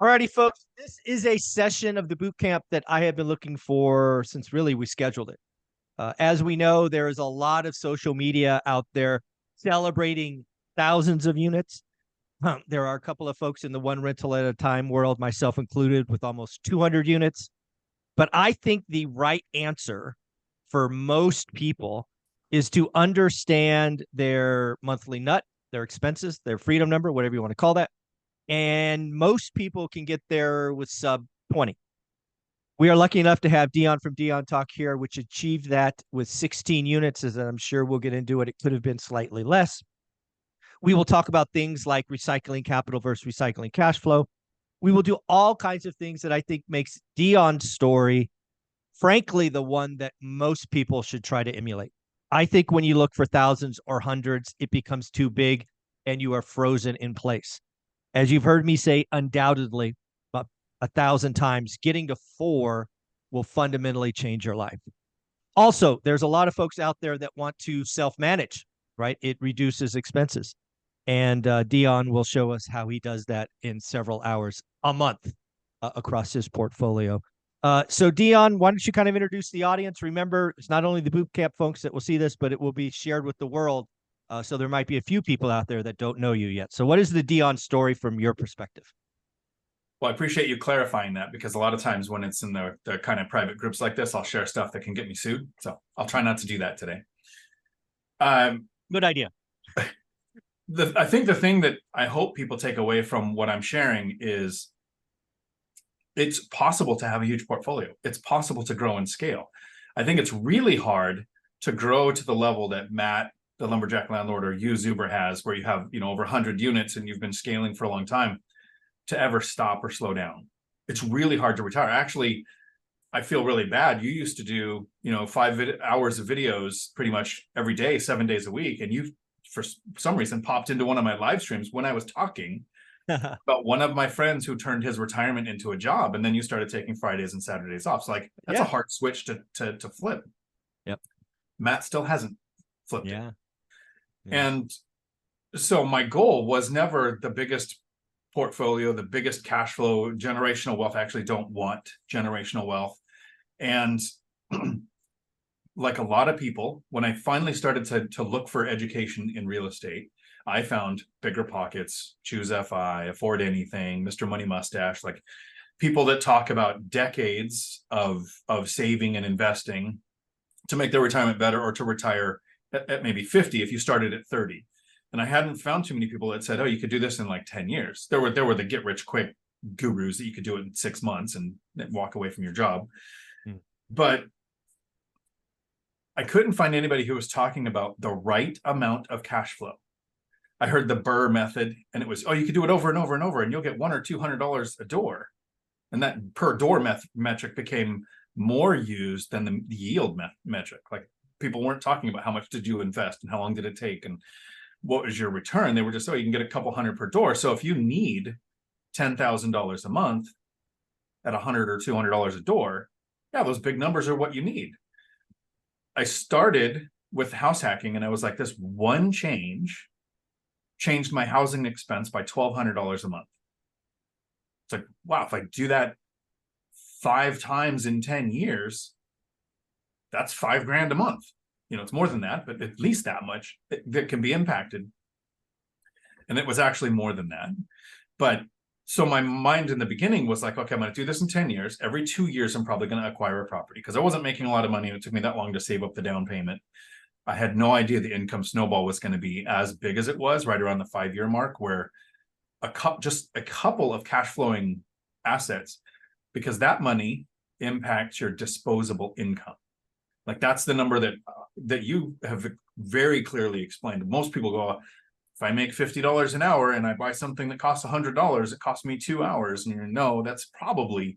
Alrighty, folks. This is a session of the boot camp that I have been looking for since really we scheduled it. As we know, there is a lot of social media out there celebrating thousands of units. There are a couple of folks in the one rental at a time world, myself included, with almost 200 units. But I think the right answer for most people is to understand their monthly nut, their expenses, their freedom number, whatever you want to call that. And most people can get there with sub 20. We are lucky enough to have Dion from Dion Talk here, which achieved that with 16 units, as I'm sure we'll get into it. It could have been slightly less. We will talk about things like recycling capital versus recycling cash flow. We will do all kinds of things that I think makes Dion's story, frankly, the one that most people should try to emulate. I think when you look for thousands or hundreds, it becomes too big and you are frozen in place. As you've heard me say, undoubtedly, about 1,000 times, getting to 4 will fundamentally change your life. Also, there's a lot of folks out there that want to self-manage, right? It reduces expenses. And Dion will show us how he does that in several hours a month across his portfolio. So Dion, why don't you kind of introduce the audience? Remember, it's not only the boot camp folks that will see this, but it will be shared with the world. So there might be a few people out there that don't know you yet. So what is the Dion story from your perspective? Well, I appreciate you clarifying that, because a lot of times when it's in the kind of private groups like this, I'll share stuff that can get me sued. So I'll try not to do that today. Good idea. I think the thing that I hope people take away from what I'm sharing is it's possible to have a huge portfolio. It's possible to grow and scale. I think it's really hard to grow to the level that Matt, the lumberjack landlord, or you, Zuber, has, where you have, over 100 units and you've been scaling for a long time, to ever stop or slow down. It's really hard to retire. Actually, I feel really bad. You used to do, 5 hours of videos pretty much every day, 7 days a week. And you, for some reason, popped into one of my live streams when I was talking about one of my friends who turned his retirement into a job. And then you started taking Fridays and Saturdays off. So that's a hard switch to flip. Yep. Matt still hasn't flipped it. Yeah. And so my goal was never the biggest portfolio, the biggest cash flow, generational wealth. I actually don't want generational wealth. And like a lot of people, when I finally started to look for education in real estate, I found Bigger Pockets, Choose FI, Afford Anything, Mr. Money Mustache, like people that talk about decades of saving and investing to make their retirement better, or to retire at maybe 50 if you started at 30. And I hadn't found too many people that said, oh, you could do this in like 10 years. There were the get rich quick gurus that you could do it in 6 months and walk away from your job. But I couldn't find anybody who was talking about the right amount of cash flow. I heard the Burr method, and it was, oh, you could do it over and over and over, and you'll get $100 or $200 a door. And that per door metric became more used than the yield metric. Like, people weren't talking about how much did you invest and how long did it take and what was your return. They were just, oh, you can get a couple hundred per door. So if you need $10,000 a month at $100 or $200 a door, yeah, those big numbers are what you need. I started with house hacking, and I was like, this one change changed my housing expense by $1,200 a month. It's like, wow, if I do that 5 times in 10 years, that's $5,000 a month. It's more than that, but at least that much that can be impacted. And it was actually more than that. But so my mind in the beginning was like, okay, I'm going to do this in 10 years. Every 2 years, I'm probably going to acquire a property, because I wasn't making a lot of money. And it took me that long to save up the down payment. I had no idea the income snowball was going to be as big as it was, right around the 5-year mark, where just a couple of cash flowing assets, because that money impacts your disposable income. Like, that's the number that you have very clearly explained. Most people go, if I make $50 an hour and I buy something that costs $100, it costs me 2 hours. And no, that's probably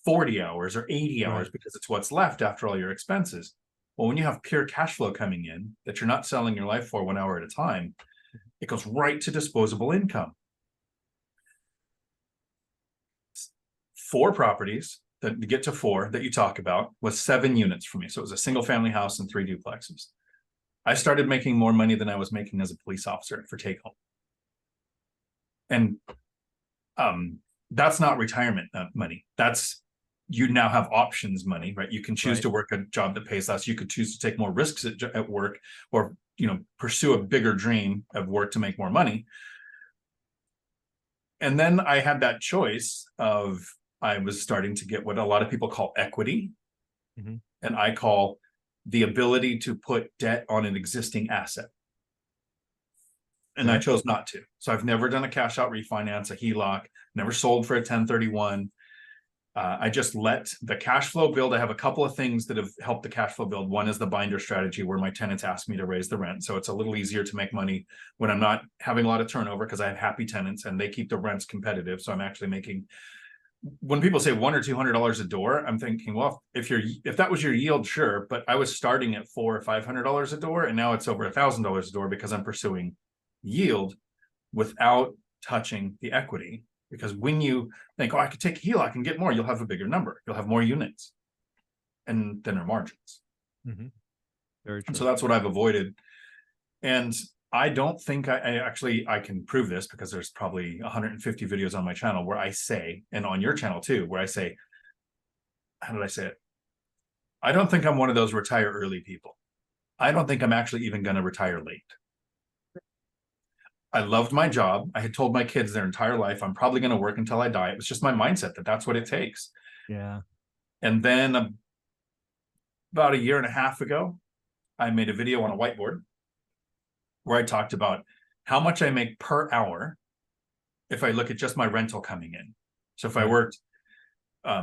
40 hours or 80 hours, right? Because it's what's left after all your expenses. Well, when you have pure cash flow coming in that you're not selling your life for 1 hour at a time, it goes right to disposable income. 4 properties that to get to 4 that you talk about was 7 units for me. So it was a single family house and 3 duplexes. I started making more money than I was making as a police officer for take home. And that's not retirement money. That's, you now have options money, right? You can choose to work a job that pays less. You could choose to take more risks at work, or, pursue a bigger dream of work to make more money. And then I had that choice of, I was starting to get what a lot of people call equity. And I call the ability to put debt on an existing asset. And I chose not to. So I've never done a cash out refinance, a HELOC, never sold for a 1031. I just let the cash flow build. I have a couple of things that have helped the cash flow build. One is the binder strategy, where my tenants ask me to raise the rent. So it's a little easier to make money when I'm not having a lot of turnover, because I have happy tenants and they keep the rents competitive. So I'm actually making, when people say $100 or $200 a door, I'm thinking, well, if that was your yield, sure. But I was starting at $400 or $500 a door, and now it's over $1,000 a door, because I'm pursuing yield without touching the equity. Because when you think, oh, I could take a HELOC and get more, you'll have a bigger number, you'll have more units and thinner margins. Very true. And so that's what I've avoided. And I don't think I can prove this, because there's probably 150 videos on my channel where I say, and on your channel too, where I say, how did I say it? I don't think I'm one of those retire early people. I don't think I'm actually even going to retire late. I loved my job. I had told my kids their entire life, I'm probably going to work until I die. It was just my mindset that that's what it takes. Yeah. And then about a year and a half ago, I made a video on a whiteboard where I talked about how much I make per hour if I look at just my rental coming in. So if I worked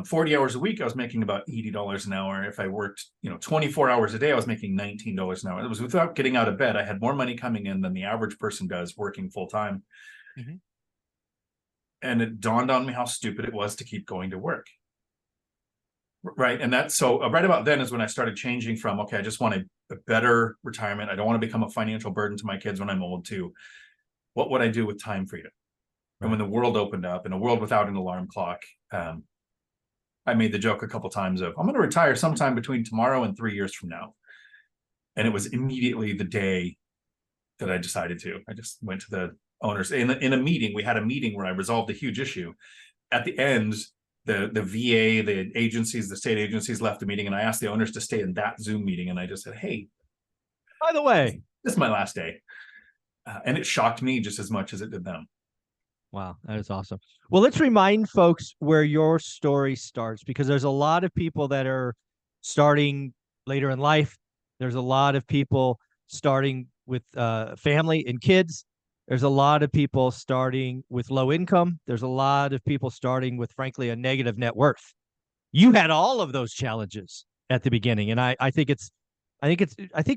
40 hours a week, I was making about $80 an hour. If I worked, 24 hours a day, I was making $19 an hour. It was without getting out of bed. I had more money coming in than the average person does working full time. And it dawned on me how stupid it was to keep going to work. Right. And that's so right about then is when I started changing from, okay, I just want a better retirement. I don't want to become a financial burden to my kids when I'm old, to what would I do with time freedom? And when the world opened up, in a world without an alarm clock, I made the joke a couple of times of, I'm going to retire sometime between tomorrow and 3 years from now. And it was immediately the day that I decided to. I just went to the owners in a meeting. We had a meeting where I resolved a huge issue. At the end, the VA, the agencies, the state agencies left the meeting, and I asked the owners to stay in that Zoom meeting. And I just said, hey, by the way, this is my last day. And it shocked me just as much as it did them. Wow, that is awesome. Well, let's remind folks where your story starts, because there's a lot of people that are starting later in life. There's a lot of people starting with family and kids. There's a lot of people starting with low income. There's a lot of people starting with, frankly, a negative net worth. You had all of those challenges at the beginning, and I think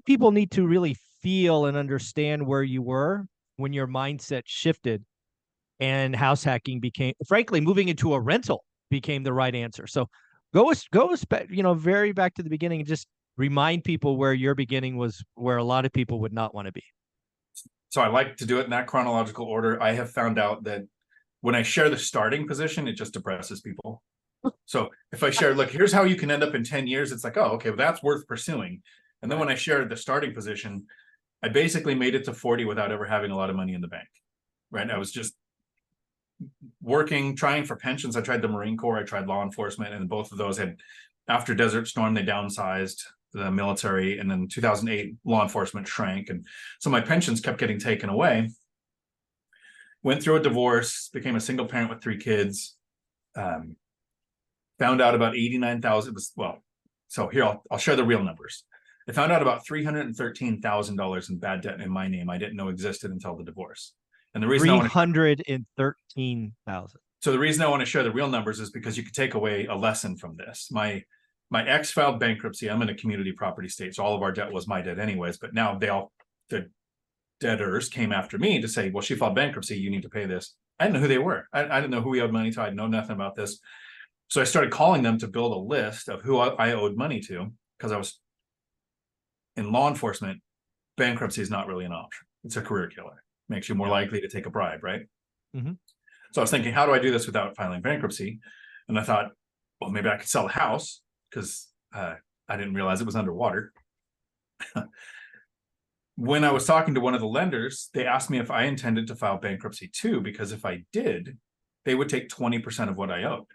people need to really feel and understand where you were when your mindset shifted. And house hacking became, frankly, moving into a rental became the right answer. So go very back to the beginning and just remind people where your beginning was, where a lot of people would not want to be. So I like to do it in that chronological order. I have found out that when I share the starting position, it just depresses people. So if I share, look, here's how you can end up in 10 years, it's like, oh, okay, well, that's worth pursuing. And then when I shared the starting position, I basically made it to 40 without ever having a lot of money in the bank, right? I was just working, trying for pensions. I tried the Marine Corps, I tried law enforcement, and both of those had, after Desert Storm, they downsized the military, and then 2008 law enforcement shrank, and so my pensions kept getting taken away. Went through a divorce, became a single parent with 3 kids, found out about 89,000 was, well, so here I'll share the real numbers. I found out about $313,000 in bad debt in my name I didn't know existed until the divorce. And the reason 313,000. So the reason I want to share the real numbers is because you could take away a lesson from this. My ex filed bankruptcy. I'm in a community property state, so all of our debt was my debt anyways. But now the debtors came after me to say, well, she filed bankruptcy, you need to pay this. I didn't know who they were. I didn't know who we owed money to. I know nothing about this. So I started calling them to build a list of who I owed money to, because I was in law enforcement. Bankruptcy is not really an option. It's a career killer. Makes you more likely to take a bribe, right? So I was thinking, how do I do this without filing bankruptcy? And I thought, well, maybe I could sell the house, because I didn't realize it was underwater. When I was talking to one of the lenders, they asked me if I intended to file bankruptcy too, because if I did, they would take 20% of what I owed.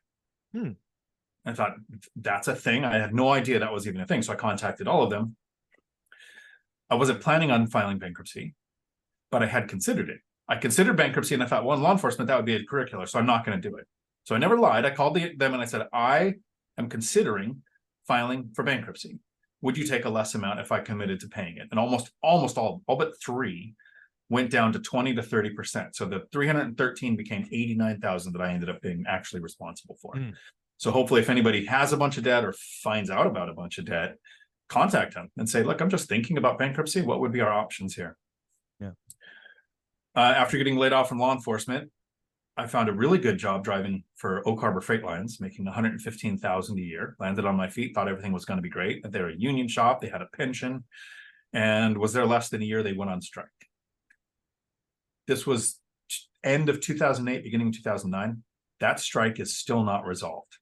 Hmm. I thought, that's a thing. I had no idea that was even a thing. So I contacted all of them. I wasn't planning on filing bankruptcy, but I had considered it. I considered bankruptcy, and I thought, well, in law enforcement, that would be a curricular, so I'm not going to do it. So I never lied. I called them and I said, I am considering filing for bankruptcy. Would you take a less amount if I committed to paying it? And almost all but 3 went down to 20 to 30%. So the 313 became 89,000 that I ended up being actually responsible for. So hopefully, if anybody has a bunch of debt or finds out about a bunch of debt, contact them and say, look, I'm just thinking about bankruptcy. What would be our options here? Yeah. After getting laid off from law enforcement, I found a really good job driving for Oak Harbor Freight Lines, making $115,000 a year. Landed on my feet, thought everything was going to be great. They're a union shop, they had a pension, and was there less than a year, they went on strike. This was end of 2008, beginning of 2009. That strike is still not resolved.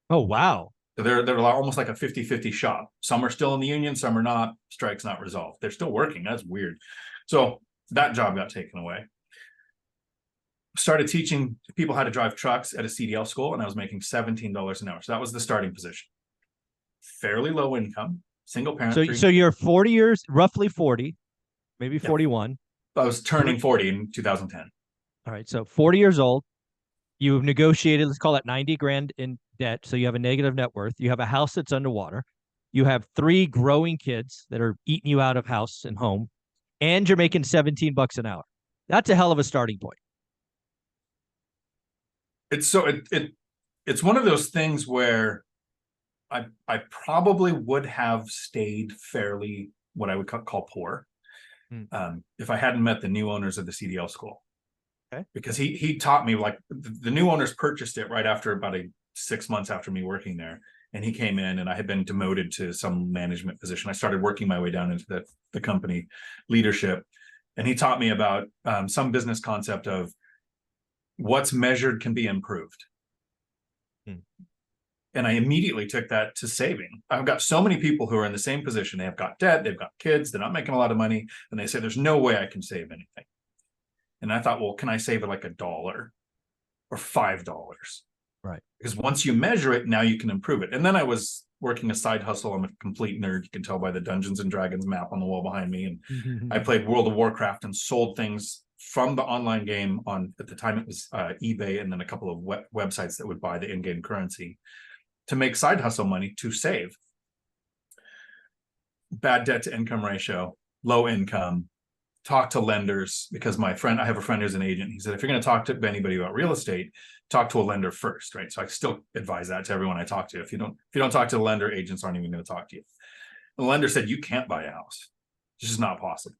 Oh, wow. So they're almost like a 50-50 shop. Some are still in the union, some are not. Strike's not resolved. They're still working. That's weird. So that job got taken away. Started teaching people how to drive trucks at a CDL school, and I was making $17 an hour. So that was the starting position. Fairly low income, single parent. So you're 40 years, roughly 40, maybe 41. I was turning 40 in 2010. All right. So 40 years old. You've negotiated, let's call it 90 grand in debt. So you have a negative net worth. You have a house that's underwater. You have 3 growing kids that are eating you out of house and home, and you're making $17 an hour. That's a hell of a starting point. It's one of those things where I probably would have stayed fairly what I would call poor if I hadn't met the new owners of the CDL school. Okay. Because he taught me, like, the new owners purchased it right after about 6 months after me working there. And he came in, and I had been demoted to some management position. I started working my way down into the company leadership. And he taught me about some business concept of what's measured can be improved. And I immediately took that to saving. I've got so many people who are in the same position. They have got debt, they've got kids, they're not making a lot of money. And they say, there's no way I can save anything. And I thought, well, can I save it like $1 or $5? Right. Because once you measure it, now you can improve it. And then I was working a side hustle. I'm a complete nerd. You can tell by the Dungeons and Dragons map on the wall behind me. And I played World of Warcraft and sold things from the online game on, at the time it was eBay, and then a couple of websites that would buy the in-game currency to make side hustle money to save. Bad debt to income ratio, low income. Talk to lenders, because I have a friend who's an agent. He said, if you're going to talk to anybody about real estate, talk to a lender first, right? So I still advise that to everyone I talk to. If you don't talk to the lender, agents aren't even going to talk to you. The lender said, you can't buy a house. It's just not possible.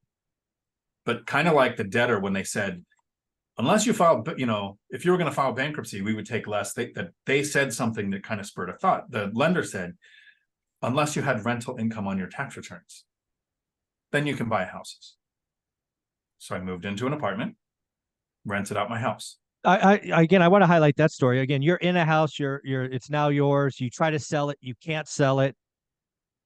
But kind of like the debtor, when they said, unless you filed, if you were going to file bankruptcy, we would take less. They said something that kind of spurred a thought. The lender said, unless you had rental income on your tax returns, then you can buy houses. So I moved into an apartment, rented out my house. Again, I want to highlight that story. Again, you're in a house, it's now yours. You try to sell it, you can't sell it.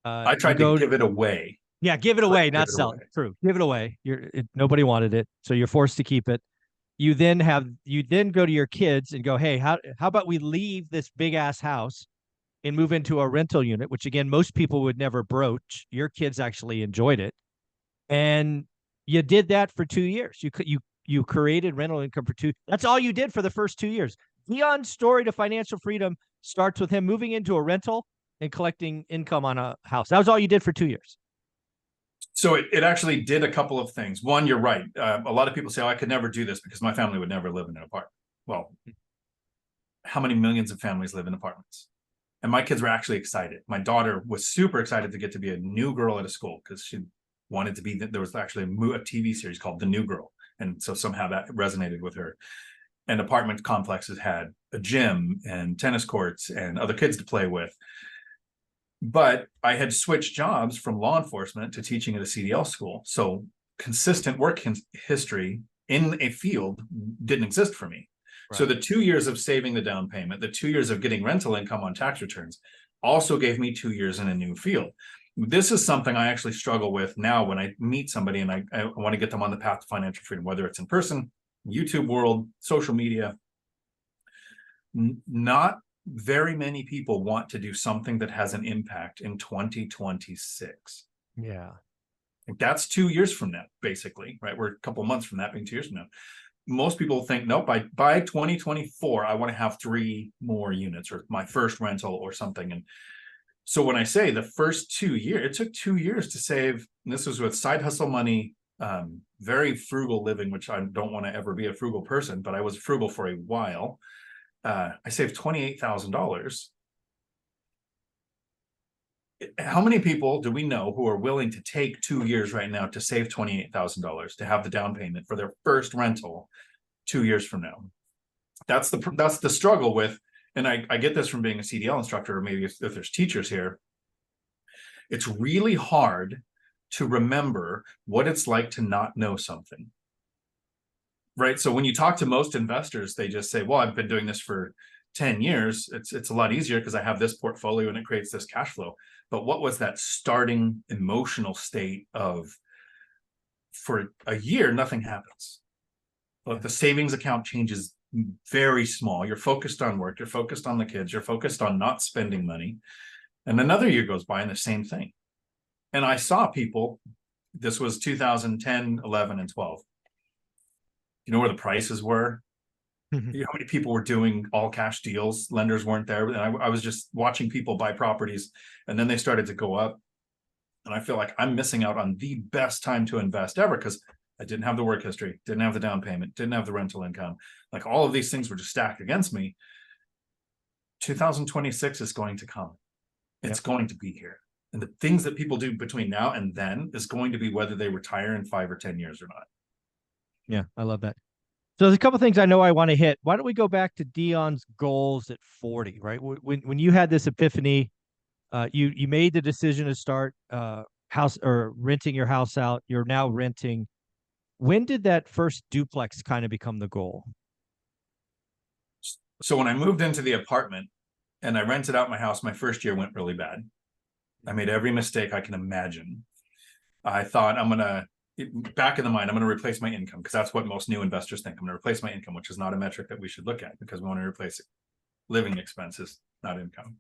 I tried to give it away. Yeah, give it away, not sell it. True. Give it away. Nobody wanted it, so you're forced to keep it. You then go to your kids and go, hey, how about we leave this big ass house and move into a rental unit, which again, most people would never broach. Your kids actually enjoyed it. And you did that for 2 years. You created rental income for 2. That's all you did for the first 2 years. Dion's story to financial freedom starts with him moving into a rental and collecting income on a house. That was all you did for 2 years. So it actually did a couple of things. One, you're right. A lot of people say, oh, I could never do this because my family would never live in an apartment. Well, how many millions of families live in apartments? And my kids were actually excited. My daughter was super excited to get to be a new girl at a school because she wanted to be, there was actually a TV series called The New Girl. And so somehow that resonated with her. And apartment complexes had a gym and tennis courts and other kids to play with. But I had switched jobs from law enforcement to teaching at a CDL school. So consistent work history in a field didn't exist for me. Right. So the 2 years of saving the down payment, the 2 years of getting rental income on tax returns also gave me 2 years in a new field. This is something I actually struggle with now when I meet somebody and I want to get them on the path to financial freedom, whether it's in person, YouTube world, social media. Not very many people want to do something that has an impact in 2026. Yeah. That's 2 years from now, basically, right? We're a couple of months from that being 2 years from now. Most people think, no, by 2024, I want to have 3 more units or my first rental or something. And so when I say the first 2 years, it took 2 years to save. And this was with side hustle money, very frugal living, which I don't want to ever be a frugal person, but I was frugal for a while. I saved $28,000. How many people do we know who are willing to take 2 years right now to save $28,000 to have the down payment for their first rental 2 years from now? That's the struggle with, and I get this from being a CDL instructor, or maybe if there's teachers here. It's really hard to remember what it's like to not know something. Right. So when you talk to most investors, they just say, well, I've been doing this for 10 years. It's a lot easier because I have this portfolio and it creates this cash flow. But what was that starting emotional state of, for a year, nothing happens. But the savings account changes very small. You're focused on work. You're focused on the kids. You're focused on not spending money. And another year goes by and the same thing. And I saw people, this was 2010, 11, and 12. You know where the prices were? You know how many people were doing all cash deals? Lenders weren't there. And I was just watching people buy properties, and then they started to go up. And I feel like I'm missing out on the best time to invest ever because I didn't have the work history, didn't have the down payment, didn't have the rental income. Like all of these things were just stacked against me. 2026 is going to come. It's going to be here. And the things that people do between now and then is going to be whether they retire in 5 or 10 years or not. Yeah, I love that. So there's a couple things I know I want to hit. Why don't we go back to Dion's goals at 40, right? When you had this epiphany, you made the decision to start house or renting your house out. You're now renting. When did that first duplex kind of become the goal? So when I moved into the apartment and I rented out my house, my first year went really bad. I made every mistake I can imagine. I thought back in the mind, I'm going to replace my income because that's what most new investors think. I'm going to replace my income, which is not a metric that we should look at because we want to replace living expenses, not income.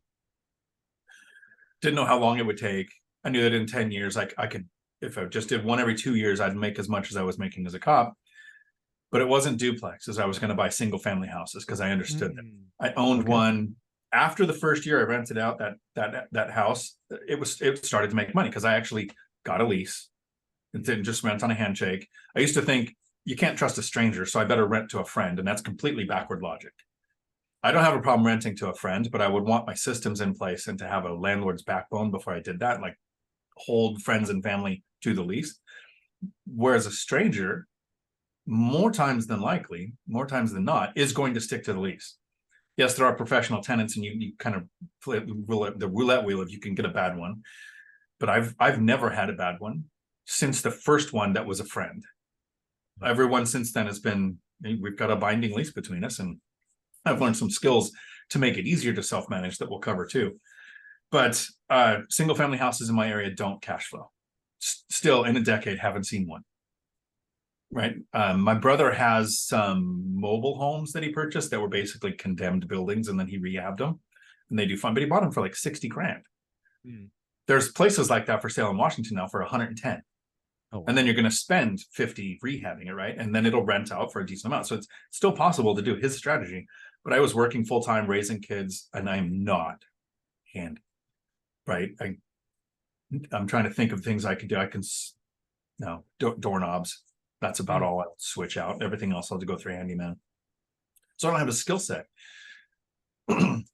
Didn't know how long it would take. I knew that in 10 years, I could, if I just did one every 2 years, I'd make as much as I was making as a cop. But it wasn't duplexes. I was going to buy single family houses because I understood that. I owned one. After the first year I rented out that house, it started to make money because I actually got a lease. It didn't just rent on a handshake. I used to think you can't trust a stranger, so I better rent to a friend, and that's completely backward logic. I don't have a problem renting to a friend, but I would want my systems in place and to have a landlord's backbone before I did that, like hold friends and family to the lease. Whereas a stranger, more times than likely, more times than not, is going to stick to the lease. Yes, there are professional tenants, and you kind of play the roulette wheel if you can get a bad one. But I've never had a bad one since the first one that was a friend. Everyone since then has been, we've got a binding lease between us, and I've learned some skills to make it easier to self-manage that we'll cover too. But single family houses in my area don't cash flow. Still, in a decade, haven't seen one. Right. My brother has some mobile homes that he purchased that were basically condemned buildings, and then he rehabbed them, and they do fun, but he bought them for like 60 grand. There's places like that for sale in Washington now for 110. Oh, wow. And then you're going to spend 50 rehabbing it, right? And then it'll rent out for a decent amount. So it's still possible to do his strategy. But I was working full time, raising kids, and I'm not handy, right? I'm trying to think of things I could do. Doorknobs. That's about all I'll switch out. Everything else I'll have to go through handyman. So I don't have a skill set. And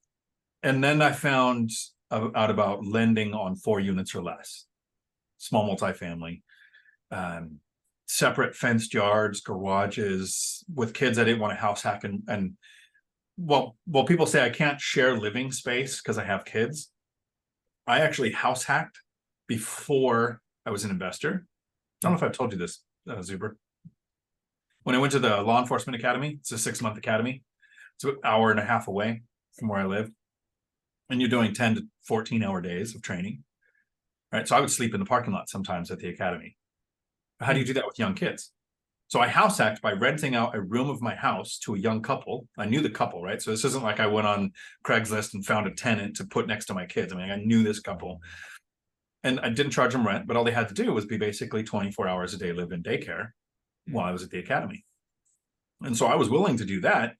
then I found out about lending on 4 units or less, small multifamily, separate fenced yards, garages. With kids, I didn't want to house hack and well, people say I can't share living space because I have kids. I actually house hacked before I was an investor. I don't know if I've told you this, Zuber. When I went to the law enforcement academy, it's a 6-month academy. It's an hour and a half away from where I live. And you're doing 10 to 14-hour days of training. Right. So I would sleep in the parking lot sometimes at the academy. How do you do that with young kids? So I house hacked by renting out a room of my house to a young couple. I knew the couple, right? So this isn't like I went on Craigslist and found a tenant to put next to my kids. I mean, I knew this couple. And I didn't charge them rent, but all they had to do was be basically 24 hours a day live in daycare while I was at the academy. And so I was willing to do that,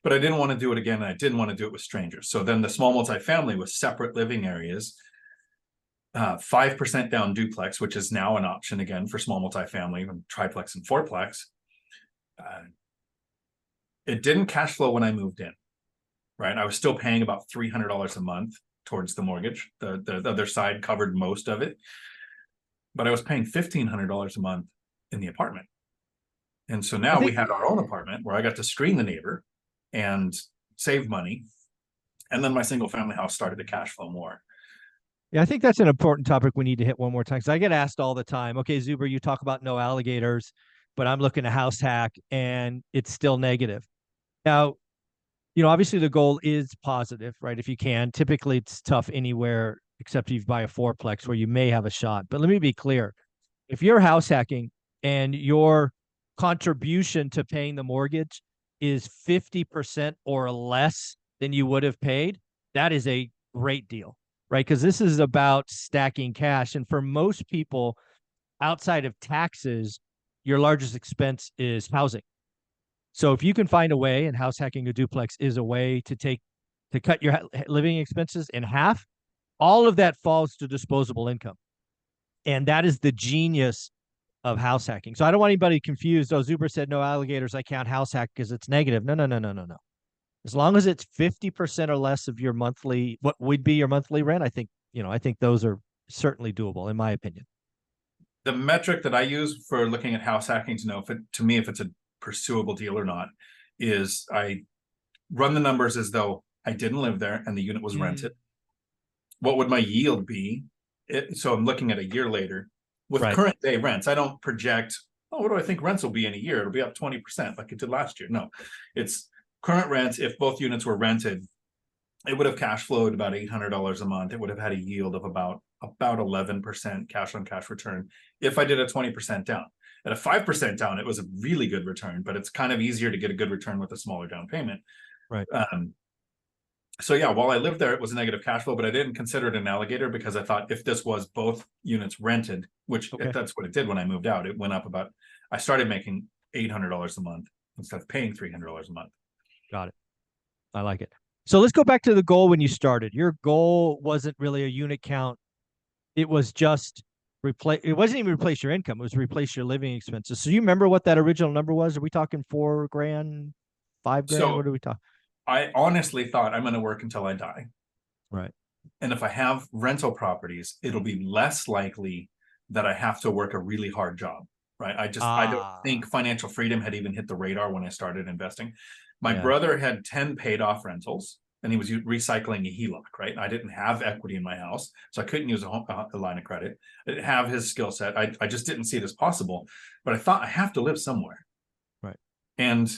but I didn't want to do it again. And I didn't want to do it with strangers. So then the small multifamily with separate living areas, 5% down duplex, which is now an option again for small multifamily, triplex and fourplex. It didn't cash flow when I moved in, right? I was still paying about $300 a month towards the mortgage. The other side covered most of it, but I was paying $1,500 a month in the apartment. And so now we had our own apartment where I got to screen the neighbor and save money. And then my single family house started to cash flow more. Yeah, I think that's an important topic we need to hit one more time because I get asked all the time, okay, Zuber, you talk about no alligators, but I'm looking to house hack and it's still negative. Now, obviously the goal is positive, right? If you can, typically it's tough anywhere except if you buy a fourplex where you may have a shot. But let me be clear. If you're house hacking and your contribution to paying the mortgage is 50% or less than you would have paid, that is a great deal, right? Because this is about stacking cash. And for most people, outside of taxes, your largest expense is housing. So if you can find a way, and house hacking a duplex is a way to cut your living expenses in half, all of that falls to disposable income. And that is the genius of house hacking. So I don't want anybody confused. Oh, Zuber said no alligators, I can't house hack because it's negative. No, no, no, no, no, no. As long as it's 50% or less of your monthly, what would be your monthly rent, I think those are certainly doable, in my opinion. The metric that I use for looking at house hacking to know if it's a pursuable deal or not is I run the numbers as though I didn't live there and the unit was rented. What would my yield be? So I'm looking at a year later with current day rents. I don't project, what do I think rents will be in a year? It'll be up 20% like it did last year. No, it's current rents. If both units were rented, it would have cash flowed about $800 a month. It would have had a yield of about 11% cash on cash return if I did a 20% down. At a 5% down, it was a really good return, but it's kind of easier to get a good return with a smaller down payment. Right. So yeah, while I lived there, it was a negative cash flow, but I didn't consider it an alligator because I thought if this was both units rented, which that's what it did when I moved out, it went up I started making $800 a month instead of paying $300 a month. Got it. I like it. So let's go back to the goal when you started. Your goal wasn't really a unit count. It was just it wasn't even replace your income. It was replace your living expenses. So you remember what that original number was? Are we talking $4,000, $5,000? So what are we talking? I honestly thought I'm going to work until I die. Right. And if I have rental properties, it'll be less likely that I have to work a really hard job. Right. I don't think financial freedom had even hit the radar when I started investing. My brother had 10 paid off rentals and he was recycling a HELOC, right? I didn't have equity in my house, so I couldn't use a line of credit. I didn't have his skill set. I just didn't see it as possible, but I thought I have to live somewhere. Right. And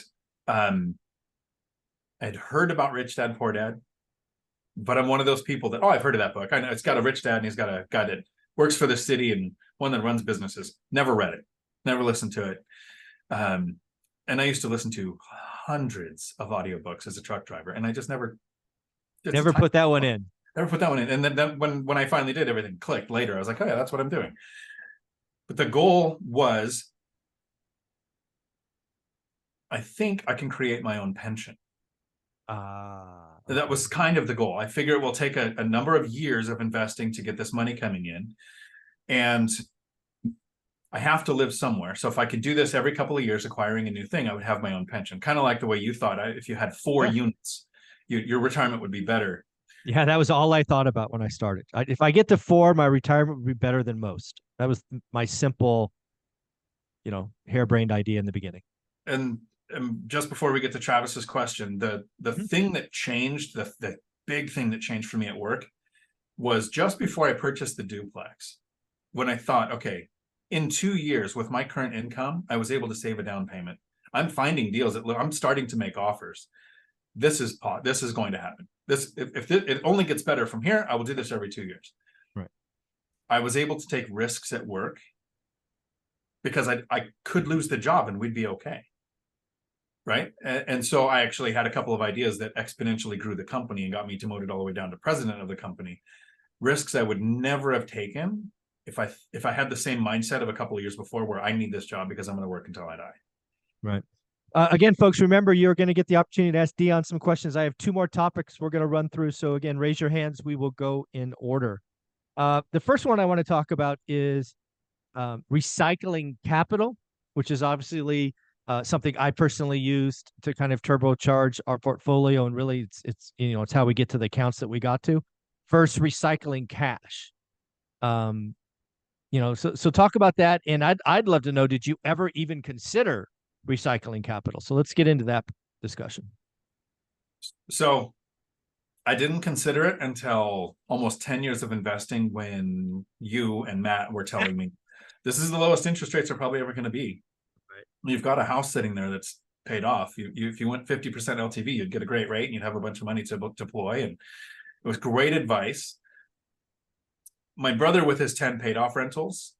I'd heard about Rich Dad, Poor Dad, but I'm one of those people that, I've heard of that book. I know it's got a rich dad and he's got a guy that works for the city and one that runs businesses. Never read it, never listened to it. And I used to listen to hundreds of audiobooks as a truck driver, and I just never put that one in. Never put that one in. And then when I finally did, everything clicked later. I was like, oh yeah, that's what I'm doing. But the goal was, I think I can create my own pension. Okay. That was kind of the goal. I figure it will take a number of years of investing to get this money coming in. And I have to live somewhere. So if I could do this every couple of years, acquiring a new thing, I would have my own pension. Kind of like the way you thought. If you had 4 units, your retirement would be better. Yeah, that was all I thought about when I started. If I get to 4, my retirement would be better than most. That was my simple, harebrained idea in the beginning. And just before we get to Travis's question, the thing that changed, the big thing that changed for me at work was just before I purchased the duplex, when I thought, okay, in 2 years with my current income, I was able to save a down payment. I'm finding deals I'm starting to make offers. This is going to happen. If it only gets better from here, I will do this every 2 years. Right. I was able to take risks at work because I could lose the job and we'd be okay. Right. And so I actually had a couple of ideas that exponentially grew the company and got me demoted all the way down to president of the company. Risks I would never have taken if I had the same mindset of a couple of years before, where I need this job because I'm going to work until I die. Right. Again, folks, remember, you're going to get the opportunity to ask Dion some questions. I have 2 more topics we're going to run through. So again, raise your hands. We will go in order. The first one I want to talk about is recycling capital, which is obviously something I personally used to kind of turbocharge our portfolio. And really, it's how we get to the accounts that we got to. First, recycling cash. So talk about that. And I'd love to know, did you ever even consider recycling capital? So let's get into that discussion. So I didn't consider it until almost 10 years of investing, when you and Matt were telling me this is the lowest interest rates are probably ever going to be. Right. You've got a house sitting there that's paid off. If you went 50% LTV, you'd get a great rate and you'd have a bunch of money to deploy. And it was great advice. My brother, with his 10 paid off rentals,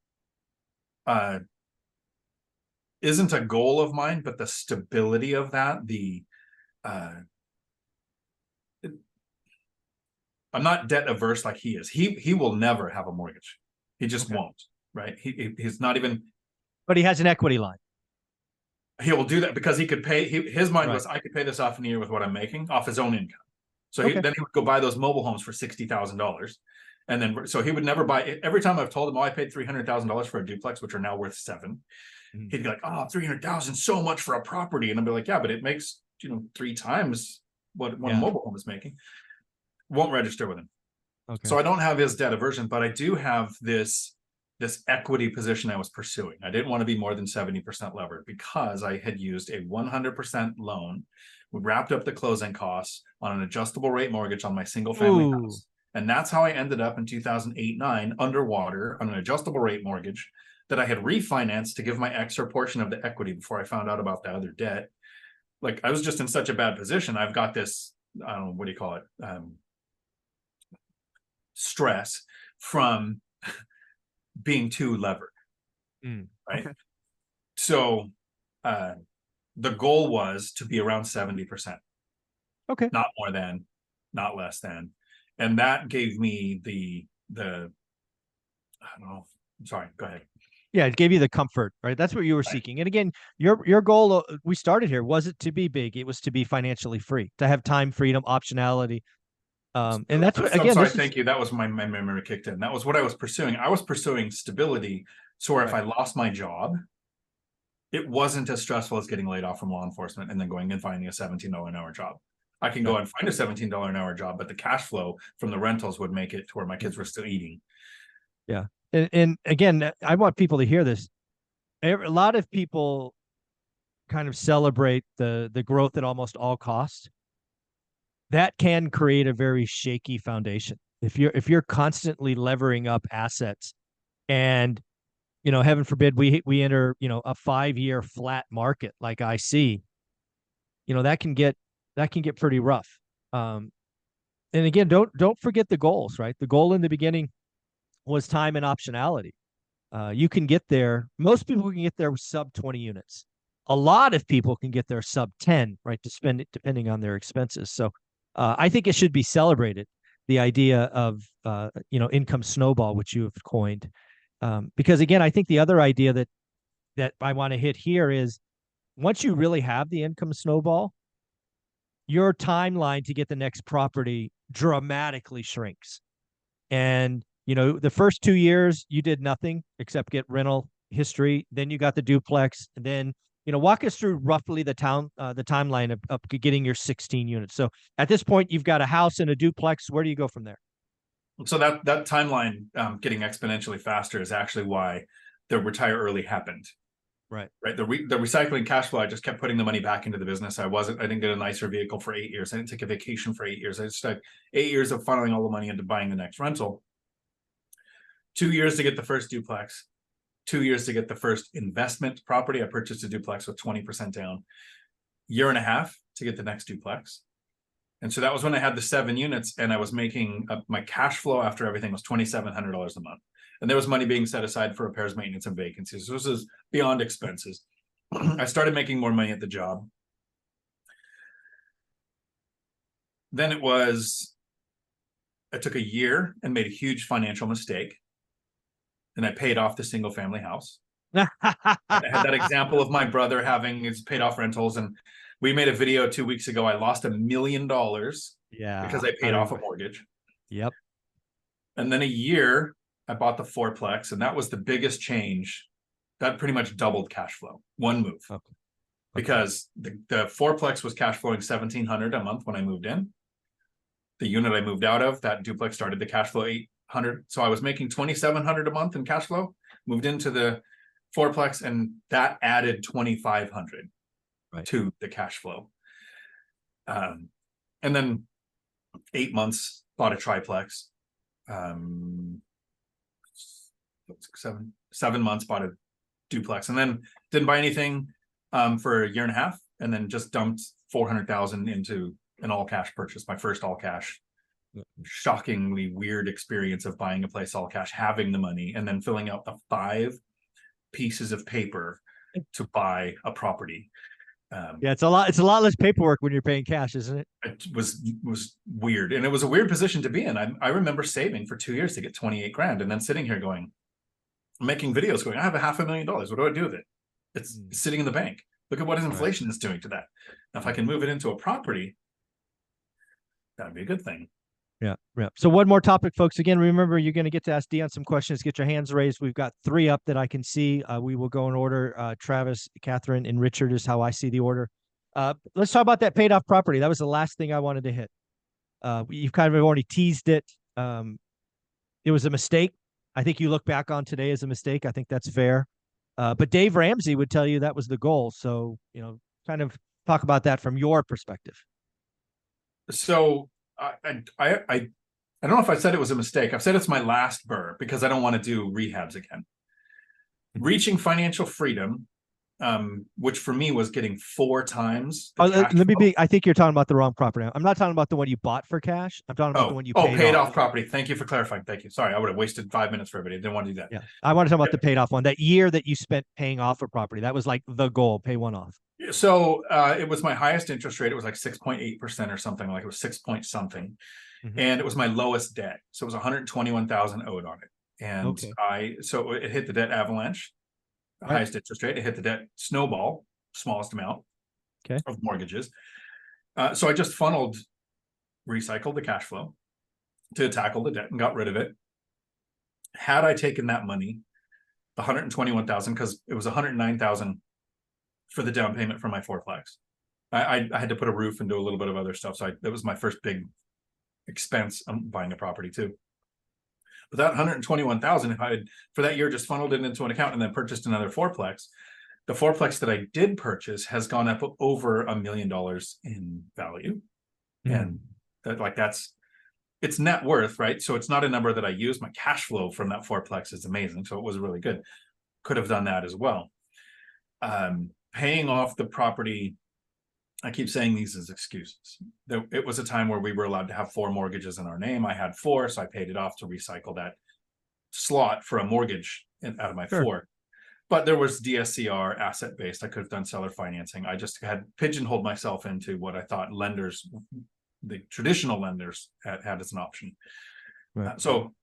isn't a goal of mine, but the stability of that, I'm not debt averse like he is. He will never have a mortgage. He just won't. Right. He's not even. But he has an equity line. He will do that because he could pay. His mind was, I could pay this off in a year with what I'm making off his own income. So then he would go buy those mobile homes for $60,000. And then, so he would never buy. Every time I've told him, I paid $300,000 for a duplex, which are now worth $7 million. He'd be like, $300,000, so much for a property. And I'd be like, yeah, but it makes, 3 times what a mobile home is making. Won't register with him. Okay. So I don't have his debt aversion, but I do have this equity position I was pursuing. I didn't want to be more than 70% levered, because I had used a 100% loan. We wrapped up the closing costs on an adjustable rate mortgage on my single family house. And that's how I ended up in 2008-9 underwater on an adjustable rate mortgage that I had refinanced to give my ex her portion of the equity before I found out about the other debt. Like, I was just in such a bad position. I've got this, I don't know, what do you call it? Stress from being too levered. Right. Okay. So the goal was to be around 70%. Okay. Not more than, not less than. And that gave me the I don't know. Sorry, go ahead. Yeah, it gave you the comfort, right? That's what you were seeking. And again, your goal, we started here, wasn't to be big. It was to be financially free, to have time, freedom, optionality. And that's what, again, thank you. That was my memory kicked in. That was what I was pursuing. I was pursuing stability. So where if I lost my job, it wasn't as stressful as getting laid off from law enforcement and then going and finding a $17 an hour job. I can go and find a $17 an hour job, but the cash flow from the rentals would make it to where my kids were still eating. Yeah. And again, I want people to hear this. A lot of people kind of celebrate the growth at almost all costs. That can create a very shaky foundation. If you're constantly levering up assets, and heaven forbid we enter a 5-year flat market like I see, that can get pretty rough. And again, don't forget the goals, right? The goal in the beginning was time and optionality. You can get there. Most people can get there with sub 20 units. A lot of people can get there sub 10, right? To spend it depending on their expenses. So I think it should be celebrated, the idea of income snowball, which you have coined. Because again, I think the other idea that I want to hit here is, once you really have the income snowball, your timeline to get the next property dramatically shrinks. And the first 2 years you did nothing except get rental history. Then you got the duplex. And then walk us through roughly the timeline of getting your 16 units. So at this point, you've got a house and a duplex. Where do you go from there? So that timeline getting exponentially faster is actually why the retire early happened. Right. The recycling cash flow, I just kept putting the money back into the business. I didn't get a nicer vehicle for 8 years. I didn't take a vacation for 8 years. I just had 8 years of funneling all the money into buying the next rental. 2 years to get the first duplex. 2 years to get the first investment property. I purchased a duplex with 20% down. 1.5 years to get the next duplex. And so that was when I had the 7 units, and I was making my cash flow after everything was $2,700 a month. And there was money being set aside for repairs, maintenance, and vacancies. So this is beyond expenses. I started making more money at the job. Then I took a year and made a huge financial mistake. And I paid off the single family house. I had that example of my brother having his paid off rentals, and we made a video 2 weeks ago. I lost $1 million because I paid off a mortgage. Yep. And then a year, I bought the fourplex, and that was the biggest change. That pretty much doubled cash flow, one move. Okay. Because the fourplex was cash flowing $1,700 a month when I moved in. The unit I moved out of, that duplex, started the cash flow $800. So I was making $2,700 a month in cash flow. Moved into the fourplex, and that added $2,500 to the cash flow. And then 8 months, bought a triplex. 7 months, bought a duplex, and then didn't buy anything for a year and a half, and then just dumped $400,000 into an all cash purchase, my first all cash. Shockingly weird experience of buying a place all cash, having the money, and then filling out the 5 pieces of paper to buy a property. Yeah, it's a lot less paperwork when you're paying cash, isn't it? It was weird, and it was a weird position to be in. I remember saving for 2 years to get 28 grand, and then sitting here going, making videos going, I have $500,000. What do I do with it? It's sitting in the bank. Look at what inflation is doing to that. Now, if I can move it into a property, that'd be a good thing. Yeah. So one more topic, folks. Again, remember, you're going to get to ask Dion some questions. Get your hands raised. We've got 3 up that I can see. We will go in order. Travis, Catherine, and Richard is how I see the order. Let's talk about that paid off property. That was the last thing I wanted to hit. You've kind of already teased it. It was a mistake. I think you look back on today as a mistake. I think that's fair. But Dave Ramsey would tell you that was the goal. So, kind of talk about that from your perspective. So I don't know if I said it was a mistake. I've said it's my last burr because I don't want to do rehabs again. Reaching financial freedom, which for me was getting 4 times. Let me be. I think you're talking about the wrong property. I'm not talking about the one you bought for cash. I'm talking about the one you paid off property. Thank you for clarifying. Thank you. Sorry, I would have wasted 5 minutes for everybody. I didn't want to do that. Yeah, I want to talk about the paid off one. That year that you spent paying off a property. That was like the goal. Pay one off. So it was my highest interest rate. It was like 6.8% or something. Like it was 6 point something, and it was my lowest debt. So it was 121,000 owed on it, and so it hit the debt avalanche. Highest interest rate. It hit the debt snowball, smallest amount of mortgages. So I just recycled the cash flow to tackle the debt and got rid of it. Had I taken that money, the 121,000, because it was 109,000 for the down payment for my fourplex. I had to put a roof and do a little bit of other stuff. So that was my first big expense. I'm buying a property too. But that 121,000, if I had for that year just funneled it into an account and then purchased another fourplex, the fourplex that I did purchase has gone up over $1 million in value. And it's net worth, right? So it's not a number that I use. My cash flow from that fourplex is amazing. So it was really good. Could have done that as well. Paying off the property, I keep saying these as excuses. It was a time where we were allowed to have 4 mortgages in our name. I had 4, so I paid it off to recycle that slot for a mortgage out of my 4. But there was DSCR, asset-based. I could have done seller financing. I just had pigeonholed myself into what I thought lenders, the traditional lenders, had as an option. Right. So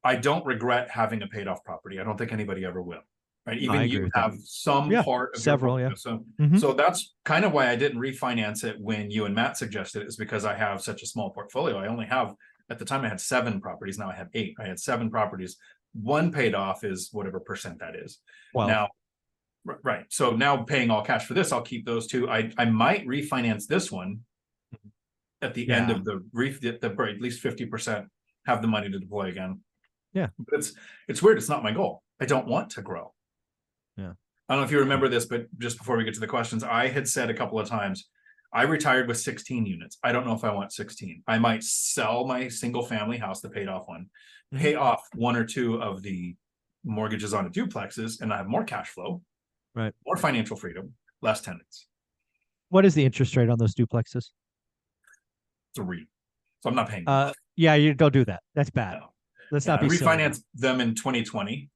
I don't regret having a paid off property. I don't think anybody ever will. Right? Even you have some part of several, your so that's kind of why I didn't refinance it when you and Matt suggested it, is because I have such a small portfolio. I only have, at the time I had 7 properties. Now I have 8. I had 7 properties. 1 paid off is whatever percent that is. Wow. Now, right. So now paying all cash for this, I'll keep those 2. I might refinance this one at the end of the at least 50%, have the money to deploy again. Yeah. But it's weird. It's not my goal. I don't want to grow. Yeah. I don't know if you remember this, but just before we get to the questions, I had said a couple of times, I retired with 16 units. I don't know if I want 16. I might sell my single family house, the paid off one, pay off 1 or 2 of the mortgages on the duplexes, and I have more cash flow, more financial freedom, less tenants. What is the interest rate on those duplexes? 3. So I'm not paying more. Yeah, you don't do that. That's bad. No. Let's Yeah, not I be silly. refinanced them in 2020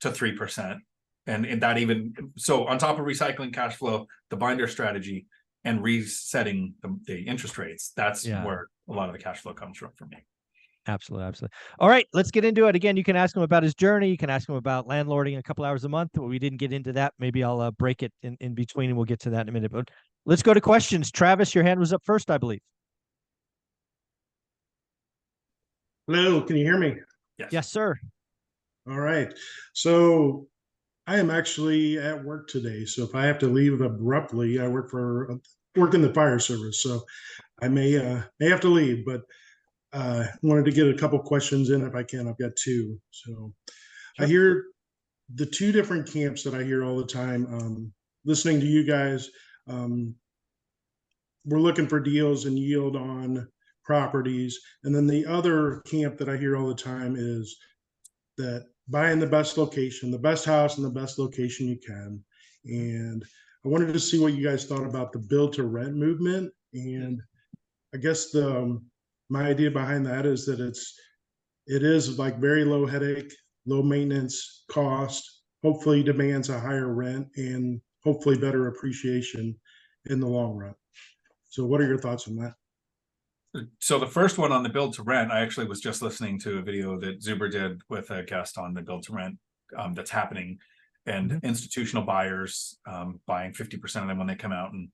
to 3%. And that even so, on top of recycling cash flow, the binder strategy, and resetting the interest rates, that's Yeah, where a lot of the cash flow comes from for me. absolutely, absolutely. All right, let's get into it. Again, you can ask him about his journey. You can ask him about landlording a couple hours a month. We didn't get into that. Maybe I'll break it in between, and we'll get to that in a minute. But let's go to questions. Travis, your hand was up first, I believe. Hello, can you hear me? Yes. Yes, sir. All right. So I am actually at work today. So if I have to leave abruptly, I work in the fire service. So I may have to leave, but wanted to get a couple questions in if I can. I've got two. So I Sure. hear the two different camps that I hear all the time. Listening to you guys, um, we're looking for deals and yield on properties. And then the other camp that I hear all the time is that buying the best location, the best house in the best location you can. And I wanted to see what you guys thought about the build to rent movement. And I guess my idea behind that is that it is like very low headache, low maintenance cost, hopefully demands a higher rent and hopefully better appreciation in the long run. So what are your thoughts on that? So the first one on the build to rent, I actually was just listening to a video that Zuber did with a guest on the build to rent that's happening, and institutional buyers buying 50% of them when they come out. And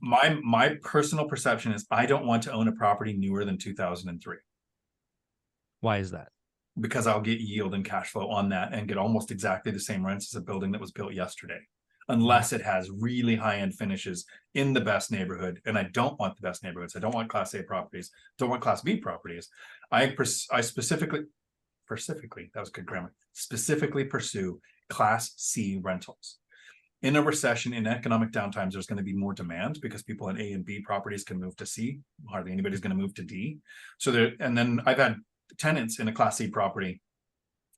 my personal perception is I don't want to own a property newer than 2003. Why is that? Because I'll get yield and cash flow on that and get almost exactly the same rents as a building that was built yesterday, unless it has really high-end finishes in the best neighborhood. And I don't want the best neighborhoods. I don't want Class A properties. Don't want Class B properties. I specifically, that was good grammar, specifically pursue Class C rentals. In a recession, in economic downtimes, there's going to be more demand because people in A and B properties can move to C. Hardly anybody's going to move to D. So there, and then I've had tenants in a Class C property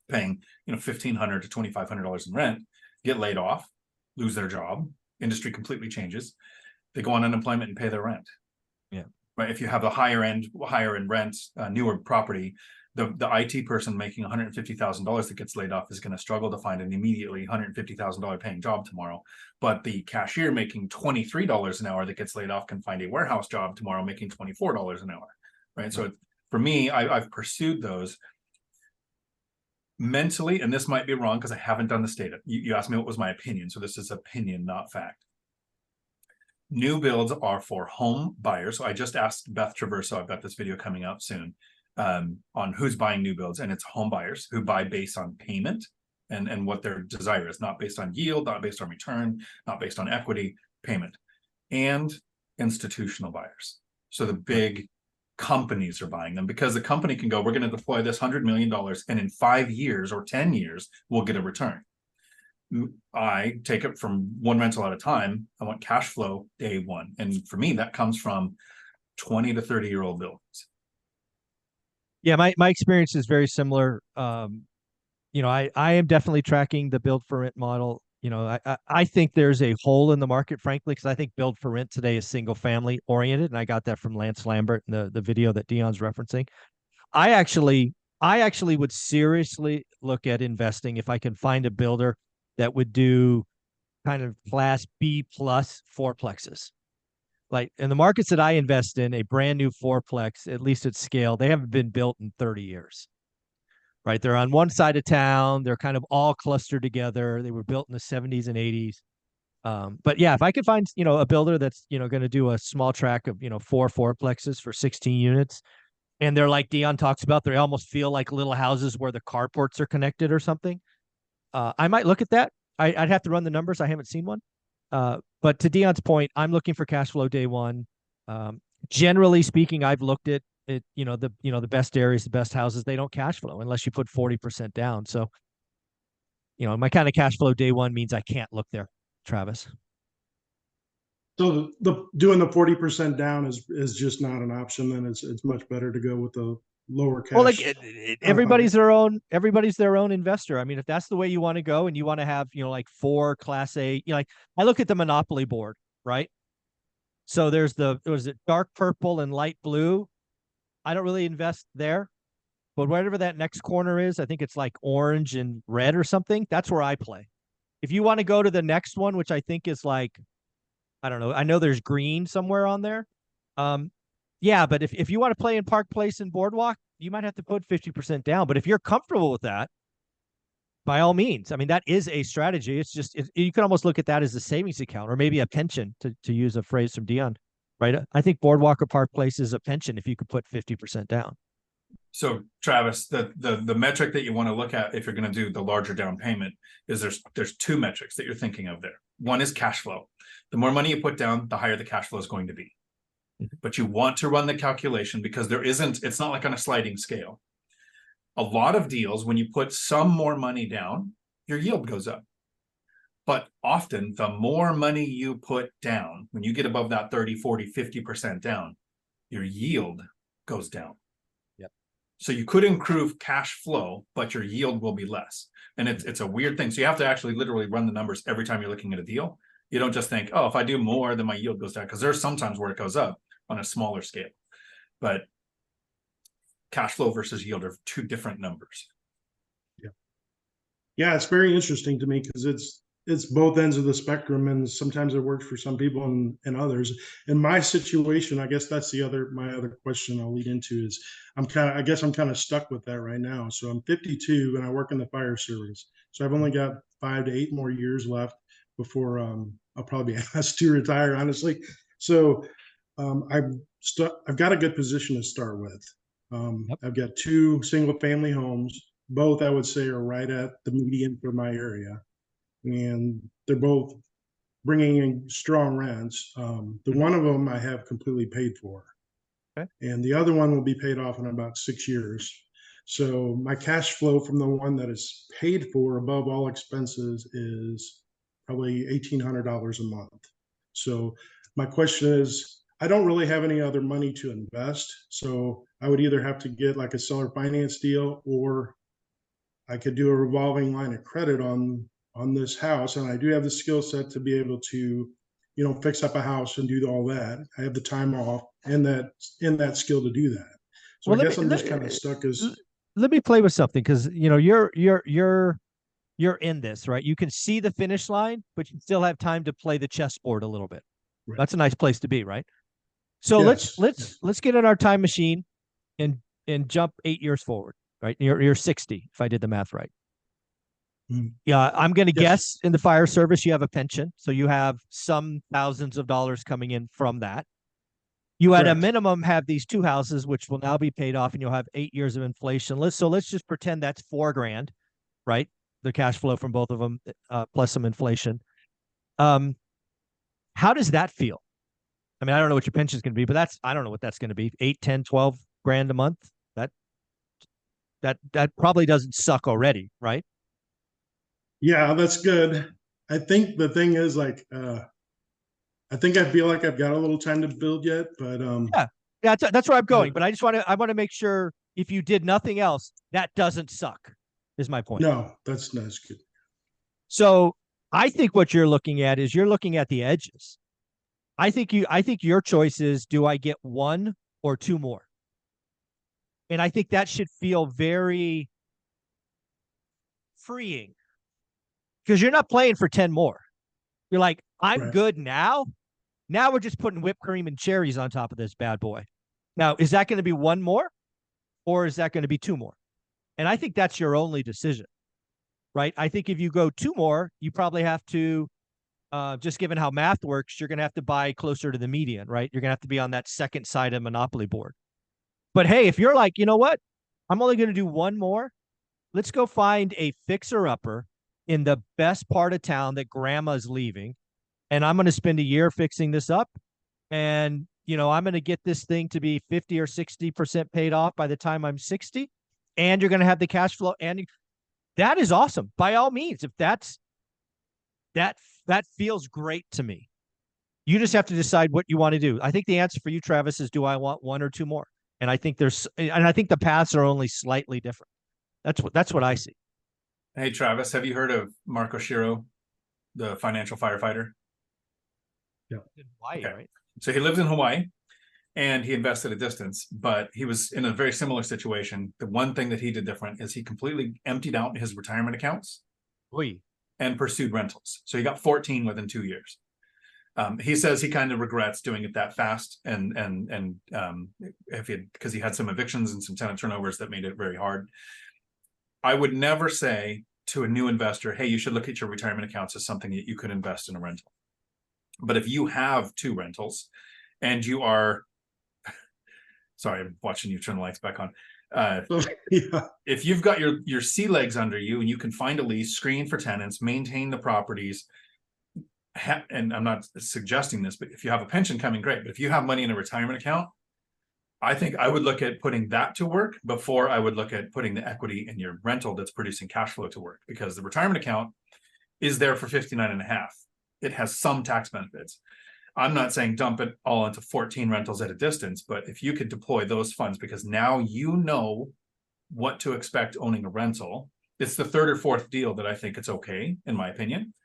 paying, $1,500 to $2,500 in rent, get laid off, lose their job, industry completely changes. They go on unemployment and pay their rent. Yeah. Right. If you have a higher end rent, newer property, the IT person making $150,000 that gets laid off is going to struggle to find an immediately $150,000 paying job tomorrow. But the cashier making $23 an hour that gets laid off can find a warehouse job tomorrow making $24 an hour. Right. So for me, I've pursued those mentally, and this might be wrong because I haven't done this data. You asked me what was my opinion, so this is opinion, not fact. New builds are for home buyers. So I just asked Beth Traverso, I've got this video coming out soon, on who's buying new builds, and it's home buyers who buy based on payment and what their desire is, not based on yield, not based on return, not based on equity, payment, and institutional buyers. So the big companies are buying them because the company can go, we're going to deploy this $100 million and in 5 years or 10 years, we'll get a return. I take it from one rental at a time. I want cash flow day one. And for me, that comes from 20 to 30-year-old buildings. Yeah, my experience is very similar. I am definitely tracking the build for rent model. I think there's a hole in the market, frankly, because I think build for rent today is single family oriented, and I got that from Lance Lambert in the video that Dion's referencing. I actually would seriously look at investing if I can find a builder that would do kind of Class B plus fourplexes. Like in the markets that I invest in, a brand new fourplex, at least at scale, they haven't been built in 30 years. Right. They're on one side of town. They're kind of all clustered together. They were built in the 70s and 80s. But yeah, if I could find, a builder that's, going to do a small track of, 4 fourplexes for 16 units, and they're like Dion talks about, they almost feel like little houses where the carports are connected or something. I might look at that. I'd have to run the numbers. I haven't seen one. But to Dion's point, I'm looking for cash flow day one. Generally speaking, I've looked at it, the best areas, the best houses, they don't cash flow unless you put 40% down. So, my kind of cash flow day one means I can't look there, Travis. So the doing the 40% down is just not an option. Then it's much better to go with the lower cash. Well, everybody's their own investor. I mean, if that's the way you want to go and you want to have, like 4 Class A, like I look at the monopoly board, right? So there's was it dark purple and light blue? I don't really invest there, but whatever that next corner is, I think it's like orange and red or something. That's where I play. If you want to go to the next one, which I think is like, I don't know, I know there's green somewhere on there. Yeah, but if you want to play in Park Place and Boardwalk, you might have to put 50% down. But if you're comfortable with that, by all means. I mean, that is a strategy. It's just, you can almost look at that as a savings account or maybe a pension, to use a phrase from Dion, right? I think Boardwalk or Park Place is a pension if you could put 50% down. So Travis, the metric that you want to look at if you're going to do the larger down payment is there's two metrics that you're thinking of there. One is cash flow. The more money you put down, the higher the cash flow is going to be. But you want to run the calculation because it's not like on a sliding scale. A lot of deals, when you put some more money down, your yield goes up. But often the more money you put down, when you get above that 30, 40, 50% down, your yield goes down. Yep. So you could improve cash flow, but your yield will be less. And it's a weird thing. So you have to actually literally run the numbers every time you're looking at a deal. You don't just think, oh, if I do more, then my yield goes down. Because there's sometimes where it goes up on a smaller scale. But cash flow versus yield are two different numbers. Yeah, it's very interesting to me because it's both ends of the spectrum, and sometimes it works for some people and others. In my situation, I guess that's my other question I'll lead into is I'm kind of stuck with that right now. So I'm 52 and I work in the fire service. So I've only got 5 to 8 more years left before I'll probably be asked to retire, honestly. So I've got a good position to start with. Yep. I've got 2 single family homes. Both I would say are right at the median for my area, and they're both bringing in strong rents. The one of them I have completely paid for, okay, and the other one will be paid off in about 6 years. So my cash flow from the one that is paid for above all expenses is probably $1,800 a month. So my question is, I don't really have any other money to invest. So I would either have to get like a seller finance deal, or I could do a revolving line of credit on this house. And I do have the skill set to be able to, fix up a house and do all that. I have the time off and that skill to do that. So well, I guess I'm just kind of stuck as. Let me play with something, because you're in this, right? You can see the finish line, but you still have time to play the chessboard a little bit. Right. That's a nice place to be, right? So Yes. let's get in our time machine and jump 8 years forward, right? You're 60 if I did the math right. Yeah, I'm going to guess in the fire service you have a pension, so you have some thousands of dollars coming in from that. You at a minimum have these 2 houses, which will now be paid off, and you'll have 8 years of inflation. Let's just pretend that's $4,000, right? The cash flow from both of them, plus some inflation. How does that feel? I mean, I don't know what your pension is going to be, but I don't know what that's going to be. 8, 10, 12 grand a month. That probably doesn't suck already, right? Yeah, that's good. I think the thing is, like, I think I feel like I've got a little time to build yet, but yeah, that's where I'm going. But I want to make sure, if you did nothing else, that doesn't suck, is my point. No, that's good. So I think what you're looking at is you're looking at the edges. I think your choice is, do I get 1 or 2 more? And I think that should feel very freeing, because you're not playing for 10 more. You're like, I'm good now. Now we're just putting whipped cream and cherries on top of this bad boy. Now, is that going to be 1 more, or is that going to be 2 more? And I think that's your only decision, right? I think if you go 2 more, you probably have to, just given how math works, you're going to have to buy closer to the median, right? You're going to have to be on that second side of Monopoly board. But hey, if you're like, you know what, I'm only going to do 1 more, let's go find a fixer-upper in the best part of town that grandma's leaving, and I'm going to spend a year fixing this up, and I'm going to get this thing to be 50 or 60% paid off by the time I'm 60, and you're going to have the cash flow, and that is awesome. By all means, if that feels great to me. You just have to decide what you want to do. I think the answer for you, Travis, is, do I want 1 or 2 more? And I think the paths are only slightly different. That's what I see. Hey, Travis, have you heard of Marco Shiro, the financial firefighter? Yeah. In Hawaii, okay. Right? So he lives in Hawaii and he invested at distance, but he was in a very similar situation. The one thing that he did different is he completely emptied out his retirement accounts Oy. and pursued rentals. So he got 14 within 2 years. He says he kind of regrets doing it that fast, and if because he had some evictions and some tenant turnovers that made it very hard. I would never say to a new investor, hey, you should look at your retirement accounts as something that you could invest in a rental. But if you have 2 rentals and you are, sorry, I'm watching you turn the lights back on. Yeah. If you've got your sea legs under you and you can find a lease, screen for tenants, maintain the properties, and I'm not suggesting this, but if you have a pension coming, great. But if you have money in a retirement account, I think I would look at putting that to work before I would look at putting the equity in your rental that's producing cash flow to work, because the retirement account is there for 59 and a half. It has some tax benefits. I'm not saying dump it all into 14 rentals at a distance, but if you could deploy those funds, because now you know what to expect owning a rental. It's the 3rd or 4th deal that I think it's okay, in my opinion.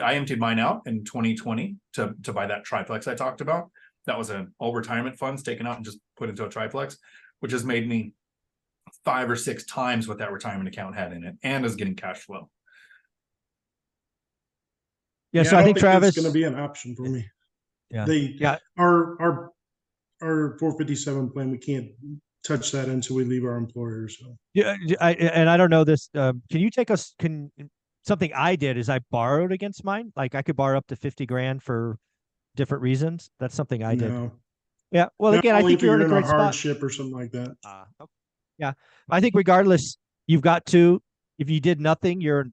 I emptied mine out in 2020 to buy that triplex I talked about. That was all retirement funds taken out and just put into a triplex, which has made me 5 or 6 times what that retirement account had in it, and is getting cash flow. Yeah, so I think Travis it's going to be an option for me. Yeah. Our 457 plan, we can't touch that until we leave our employer. So Yeah, I don't know this. Can you take us? Something I did is I borrowed against mine. Like I could borrow up to 50 grand for different reasons. That's something I did. Yeah. Well, no, again, I think you're in a great spot. Hardship or something like that. Okay. Yeah, I think regardless, you've got to. If you did nothing, you're in a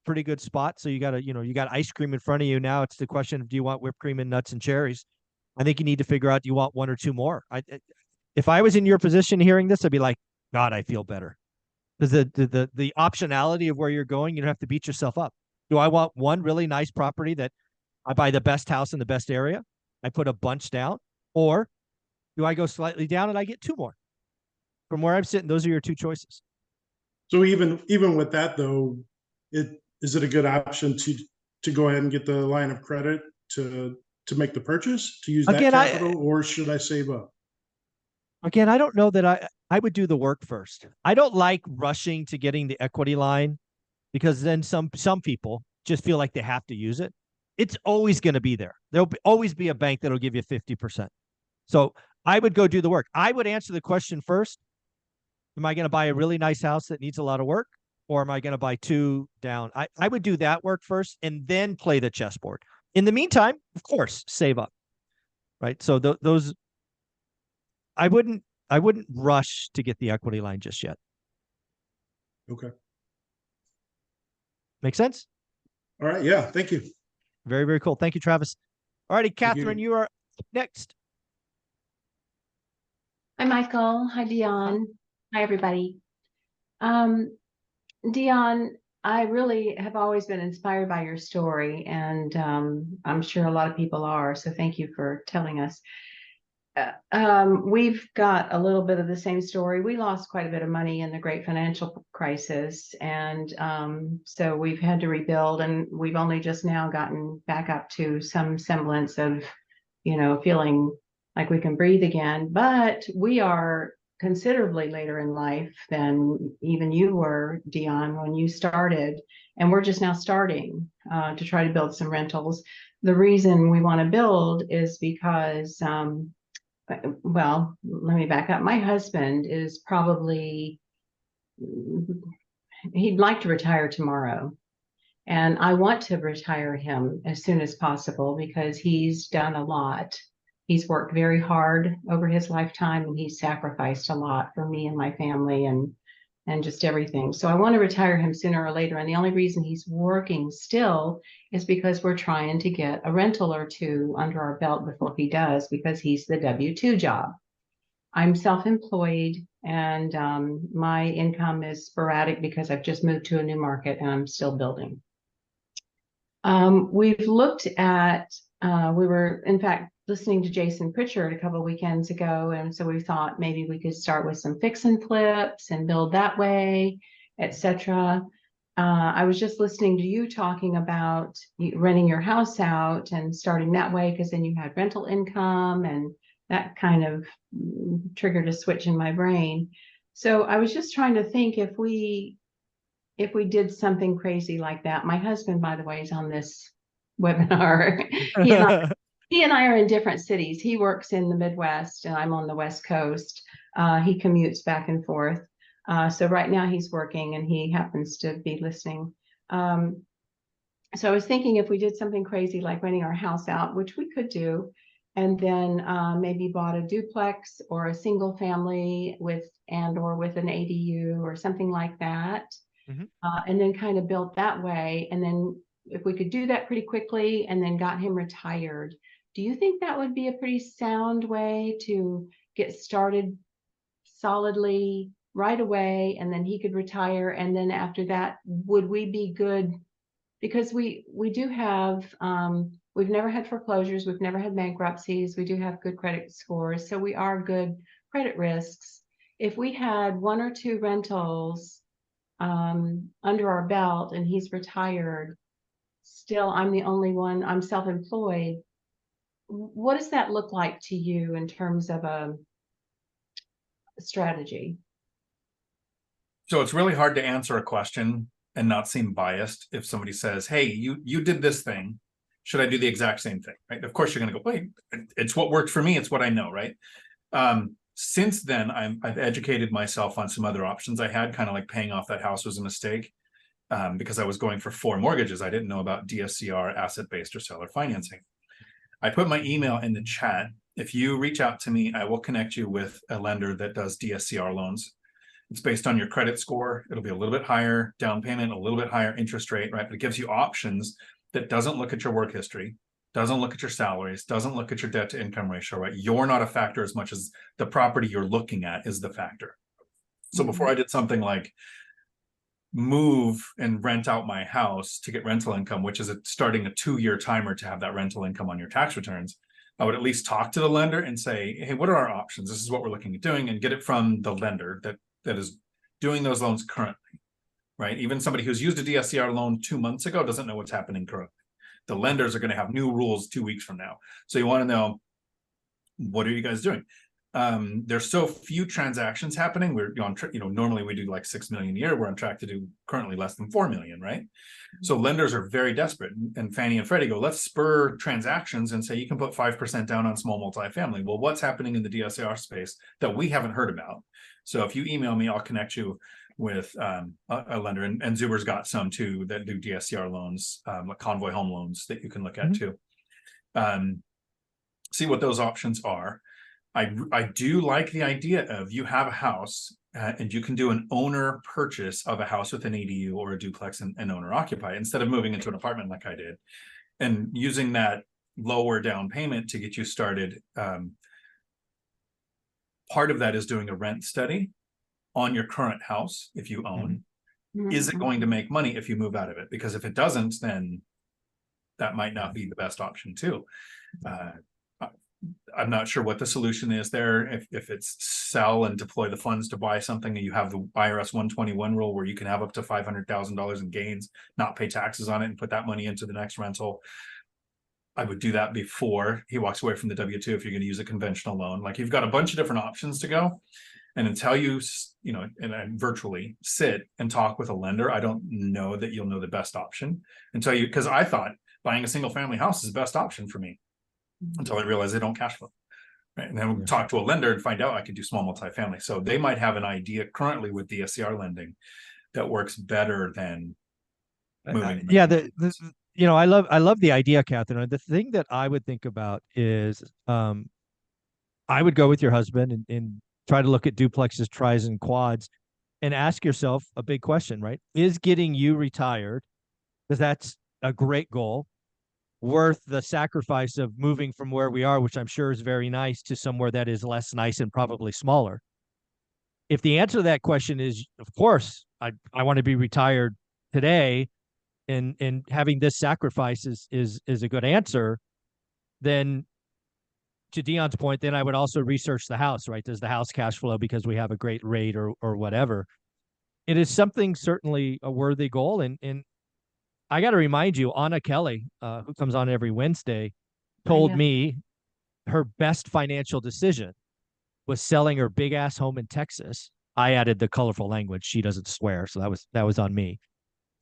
pretty good spot. So you got you got ice cream in front of you. Now it's the question of, do you want whipped cream and nuts and cherries? I think you need to figure out, do you want 1 or 2 more? If I was in your position hearing this, I'd be like, God, I feel better. Because the optionality of where you're going, you don't have to beat yourself up. Do I want one really nice property that I buy the best house in the best area? I put a bunch down, or do I go slightly down and I get 2 more? From where I'm sitting, those are your 2 choices. So even with that though, is it a good option to go ahead and get the line of credit to make the purchase, to use that capital, or should I save up? Again, I don't know that I would do the work first. I don't like rushing to getting the equity line, because then some people just feel like they have to use it. It's always going to be there. There'll always be a bank that'll give you 50%. So I would go do the work. I would answer the question first. Am I going to buy a really nice house that needs a lot of work? Or am I going to buy 2 down? I would do that work first and then play the chessboard. In the meantime, of course, save up. Right. So those, I wouldn't rush to get the equity line just yet. Okay. Make sense? All right. Yeah. Thank you. Very, very cool. Thank you, Travis. All righty, Catherine, you are up next. Hi, Michael. Hi, Dion. Hi, everybody. Dion, I really have always been inspired by your story, and I'm sure a lot of people are. So thank you for telling us. We've got a little bit of the same story. We lost quite a bit of money in the great financial crisis, and so we've had to rebuild, and we've only just now gotten back up to some semblance of, feeling like we can breathe again. But we are considerably later in life than even you were, Dion, when you started, and we're just now starting to try to build some rentals. The reason we want to build is because well, let me back up. My husband is probably, he'd like to retire tomorrow. And I want to retire him as soon as possible because he's done a lot. He's worked very hard over his lifetime, and he's sacrificed a lot for me and my family and just everything. So I want to retire him sooner or later. And the only reason he's working still is because we're trying to get a rental or 2 under our belt before he does, because he's the W-2 job. I'm self-employed, and my income is sporadic because I've just moved to a new market and I'm still building. We've looked at, we were in fact listening to Jason Pritchard a couple of weekends ago, and so we thought maybe we could start with some fix and flips and build that way, etc. I was just listening to you talking about renting your house out and starting that way, because then you had rental income, and that kind of triggered a switch in my brain. So I was just trying to think, if we did something crazy like that. My husband, by the way, is on this webinar. He and I are in different cities. He works in the Midwest and I'm on the West Coast. He commutes back and forth. So right now he's working and he happens to be listening. So I was thinking, if we did something crazy like renting our house out, which we could do, and then maybe bought a duplex or a single family with with an ADU or something like that, Mhm. and then kind of built that way. And then if we could do that pretty quickly and then got him retired, do you think that would be a pretty sound way to get started solidly right away, and then he could retire? And then after that, would we be good? Because we do have, we've never had foreclosures, we've never had bankruptcies, we do have good credit scores, so we are good credit risks. If we had one or two rentals under our belt and he's retired, still I'm the only one, I'm self-employed, what does that look like to you in terms of a strategy? So it's really hard to answer a question and not seem biased if somebody says, hey, you did this thing, should I do the exact same thing? Right? Of course you're going to go, wait, it's what worked for me, it's what I know, right? Since then, I've educated myself on some other options I had, kind of like paying off that house was a mistake, because I was going for 4 mortgages. I didn't know about DSCR, asset-based, or seller financing. I put my email in the chat. If you reach out to me, I will connect you with a lender that does DSCR loans. It's based on your credit score. It'll be a little bit higher down payment, a little bit higher interest rate, right? But it gives you options that doesn't look at your work history, doesn't look at your salaries, doesn't look at your debt to income ratio, right? You're not a factor as much as the property you're looking at is the factor. So before I did something like move and rent out my house to get rental income, which is starting a 2-year timer to have that rental income on your tax returns, I would at least talk to the lender and say, hey, what are our options? This is what we're looking at doing, and get it from the lender that is doing those loans currently, right? Even somebody who's used a DSCR loan 2 months ago doesn't know what's happening currently. The lenders are going to have new rules 2 weeks from now. So you want to know, what are you guys doing? There's so few transactions happening. We're on, normally we do like 6 million a year. We're on track to do currently less than 4 million, right? So lenders are very desperate, and Fannie and Freddie go, let's spur transactions and say you can put 5% down on small multifamily. Well, what's happening in the DSCR space that we haven't heard about? So if you email me, I'll connect you with a lender, and Zuber's got some too that do DSCR loans, like Convoy Home Loans, that you can look at too. See what those options are. I do like the idea of, you have a house and you can do an owner purchase of a house with an ADU or a duplex and owner occupy, instead of moving into an apartment like I did, and using that lower down payment to get you started. Part of that is doing a rent study on your current house if you own. Is it going to make money if you move out of it? Because if it doesn't, then that might not be the best option too. I'm not sure what the solution is there. If it's sell and deploy the funds to buy something, and you have the IRS 121 rule where you can have up to $500,000 in gains, not pay taxes on it, and put that money into the next rental. I would do that before he walks away from the W-2 if you're going to use a conventional loan. Like, you've got a bunch of different options to go. And until you, and virtually sit and talk with a lender, I don't know that you'll know the best option until you, because I thought buying a single family house is the best option for me until I realized they don't cash flow. Right? And then talk to a lender and find out I can do small multifamily. So they might have an idea currently with DSCR lending that works better than moving. I love the idea, Catherine. The thing that I would think about is, I would go with your husband and try to look at duplexes, tris, and quads, and ask yourself a big question, right? Is getting you retired, because that's a great goal, worth the sacrifice of moving from where we are, which I'm sure is very nice, to somewhere that is less nice and probably smaller? If the answer to that question is, of course, I want to be retired today, and having this sacrifice is a good answer, then to Dion's point, then I would also research the house, right? Does the house cash flow because we have a great rate or whatever? it is something certainly a worthy goal. And I got to remind you, Anna Kelly, who comes on every Wednesday, told know. me her best financial decision was selling her big ass home in Texas. I added the colorful language. She doesn't swear, so that was on me.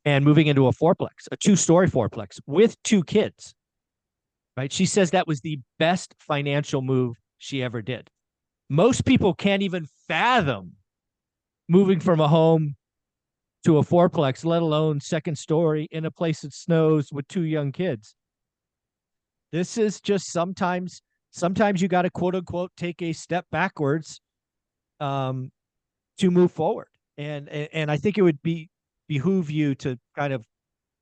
And moving into a fourplex, a 2-story fourplex with 2 kids. Right? She says that was the best financial move she ever did. Most people can't even fathom moving from a home to a fourplex, let alone second story in a place that snows with 2 young kids. This is just sometimes you got to quote unquote take a step backwards to move forward. And I think it would behoove you to kind of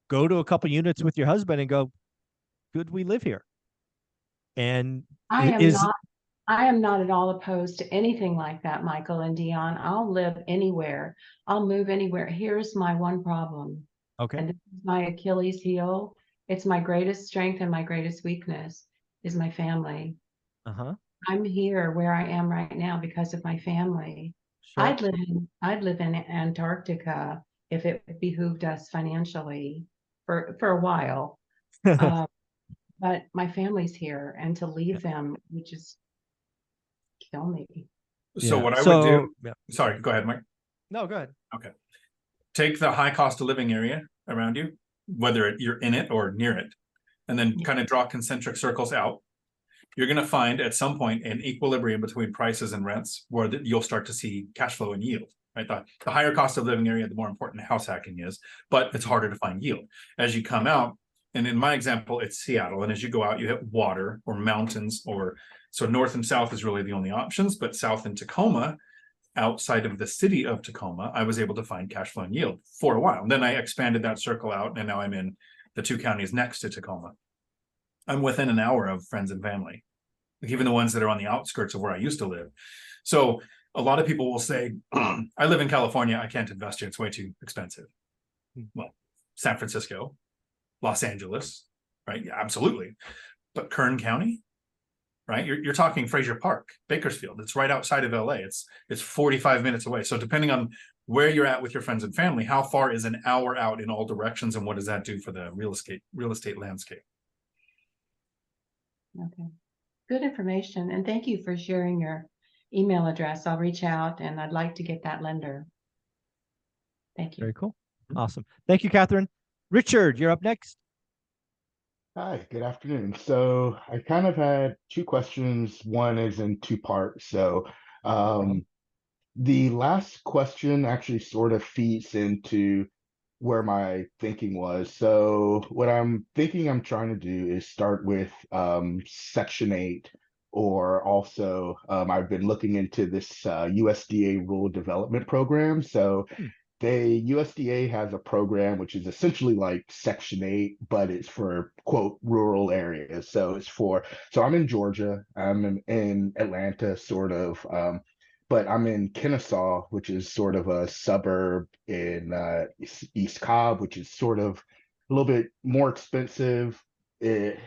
go to a couple units with your husband and go, good, we live here. And I am is not I am not at all opposed to anything like that, Michael and Dion. I'll live anywhere. I'll move anywhere. Here's my one problem. okay. And this is my Achilles heel. It's my greatest strength and my greatest weakness is my family. Uh-huh. I'm here where I am right now because of my family. Sure. I'd live in Antarctica if it behooved us financially for a while. But my family's here, and to leave them would just kill me. So Yeah. what I would do, Yeah. sorry, go ahead, Mike. No, go ahead. Okay. Take the high cost of living area around you, whether you're in it or near it, and then kind of draw concentric circles out. You're going to find at some point an equilibrium between prices and rents where you'll start to see cash flow and yield. Right? The higher cost of living area, the more important house hacking is, but it's harder to find yield. As you come out, and in my example, it's Seattle. And as you go out, you hit water or mountains, or so north and south is really the only options. But south in Tacoma, outside of the city of Tacoma, I was able to find cash flow and yield for a while. And then I expanded that circle out, and now I'm in the 2 counties next to Tacoma. I'm within an hour of friends and family, even the ones that are on the outskirts of where I used to live. So a lot of people will say, I live in California, I can't invest here, it's way too expensive. Well, San Francisco, Los Angeles, right? Yeah, absolutely. But Kern County, right? You're talking Fraser Park, Bakersfield. It's right outside of LA. It's 45 minutes away. So depending on where you're at with your friends and family, how far is an hour out in all directions, and what does that do for the real estate landscape? Okay. Good information. And thank you for sharing your email address. I'll reach out, and I'd like to get that lender. Thank you. Very cool. Awesome. Thank you, Catherine. Richard, you're up next. Hi, good afternoon. So I kind of had 2 questions. One is in 2 parts. So the last question actually sort of feeds into where my thinking was. So what I'm thinking I'm trying to do is start with Section 8, or also I've been looking into this USDA Rural Development Program. So the USDA has a program which is essentially like Section 8, but it's for quote rural areas. So I'm in Georgia, I'm in Atlanta, sort of, but I'm in Kennesaw, which is sort of a suburb in East Cobb, which is sort of a little bit more expensive. A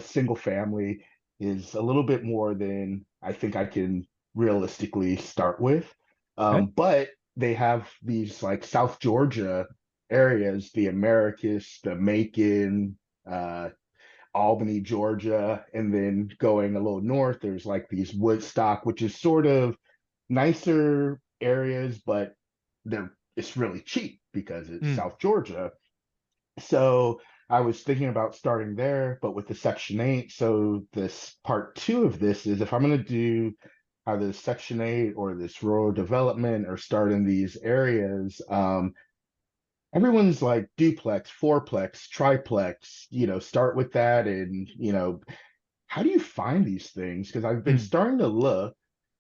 single family is a little bit more than I think I can realistically start with. But they have these like South Georgia areas, the Americus, the Macon, Albany, Georgia, and then going a little north, there's like these Woodstock, which is sort of nicer areas, but it's really cheap because it's South Georgia. So I was thinking about starting there, but with the Section 8. So this part 2 of this is if I'm going to do either Section 8 or this rural development or start in these areas, everyone's like duplex, fourplex, triplex, start with that. And, how do you find these things? Because I've been starting to look,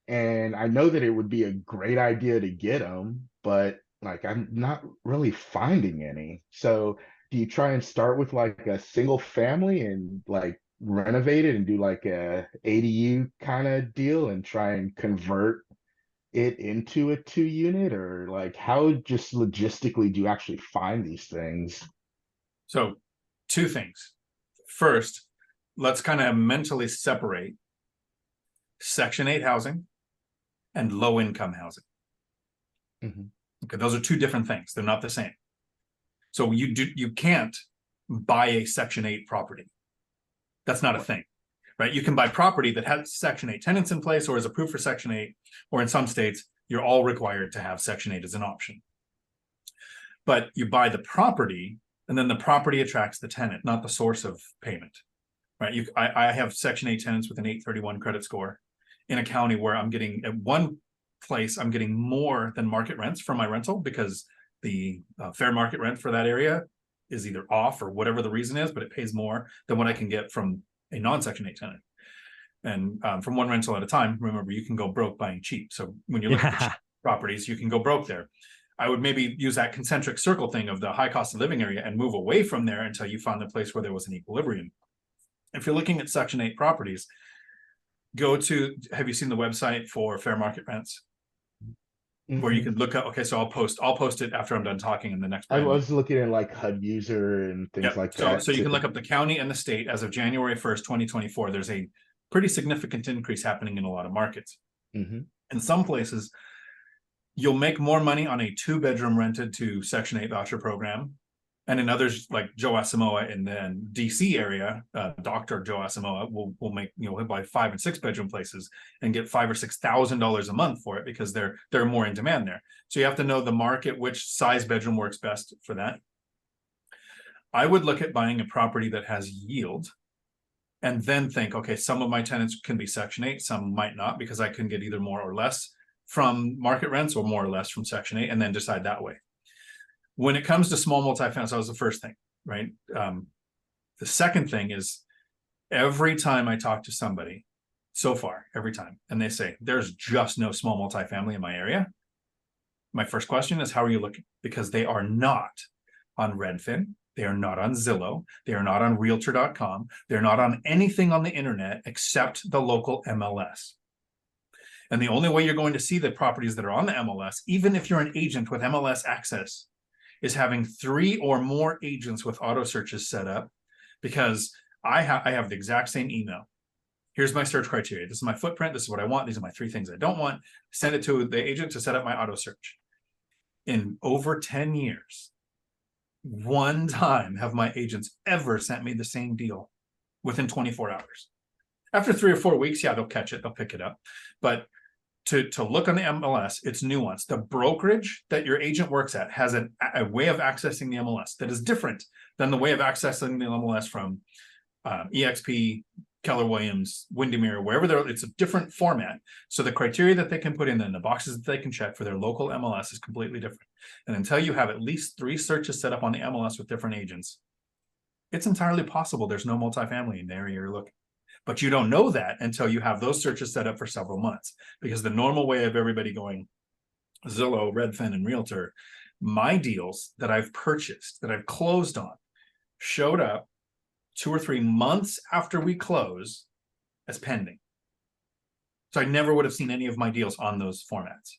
and I know that it would be a great idea to get them, but like I'm not really finding any. So do you try and start with like a single family and like renovate it and do like a ADU kind of deal and try and convert it into a 2-unit, or like how just logistically do you actually find these things? So 2 things. First, let's kind of mentally separate Section 8 housing and low income housing. Okay, those are two different things. They're not the same. So you can't buy a Section 8 property. That's not a thing, right? You can buy property that has Section 8 tenants in place or is approved for Section 8, or in some states, you're all required to have Section 8 as an option. But you buy the property, and then the property attracts the tenant, not the source of payment, right? I have Section 8 tenants with an 831 credit score in a county where I'm getting, at one place, I'm getting more than market rents for my rental because the fair market rent for that area is either off or whatever the reason is, but it pays more than what I can get from a non-Section 8 tenant. And from one rental at a time, remember, you can go broke buying cheap. So when you look at the cheap properties, you can go broke there. I would maybe use that concentric circle thing of the high cost of living area and move away from there until you found a place where there was an equilibrium. If you're looking at Section 8 properties, have you seen the website for fair market rents? Where you can look up, okay, so I'll post it after I'm done talking in the next. I was looking at like HUD user and things like that. So you can look up the county and the state as of January 1st, 2024. There's a pretty significant increase happening in a lot of markets. In some places, you'll make more money on a 2-bedroom rented to Section 8 voucher program. And in others, like Joe Asamoah in the DC area, Dr. Joe Asamoah will make, he'll buy 5 and 6 bedroom places and get $5,000 or $6,000 a month for it because they're more in demand there. So you have to know the market, which size bedroom works best for that. I would look at buying a property that has yield and then think, okay, some of my tenants can be Section 8, some might not, because I can get either more or less from market rents or more or less from Section 8, and then decide that way. When it comes to small multifamily, that was the first thing, right? The second thing is every time I talk to somebody so far, every time, and they say, there's just no small multifamily in my area. My first question is, how are you looking? Because they are not on Redfin. They are not on Zillow. They are not on Realtor.com. They're not on anything on the internet except the local MLS. And the only way you're going to see the properties that are on the MLS, even if you're an agent with MLS access, is having 3 or more agents with auto searches set up, because I have the exact same email. Here's my search criteria. This is my footprint. This is what I want. These are my 3 things I don't want. Send it to the agent to set up my auto search. In over 10 years, one time have my agents ever sent me the same deal within 24 hours. After 3 or 4 weeks, yeah, they'll catch it. They'll pick it up. But to look on the MLS, it's nuanced. The brokerage that your agent works at has a way of accessing the MLS that is different than the way of accessing the MLS from EXP, Keller Williams, Windermere, wherever it's a different format. So the criteria that they can put in and the boxes that they can check for their local MLS is completely different. And until you have at least 3 searches set up on the MLS with different agents, it's entirely possible there's no multifamily in the area you're looking. But you don't know that until you have those searches set up for several months, because the normal way of everybody going Zillow, Redfin, and Realtor, my deals that I've purchased, that I've closed on, showed up 2 or 3 months after we close as pending. So I never would have seen any of my deals on those formats.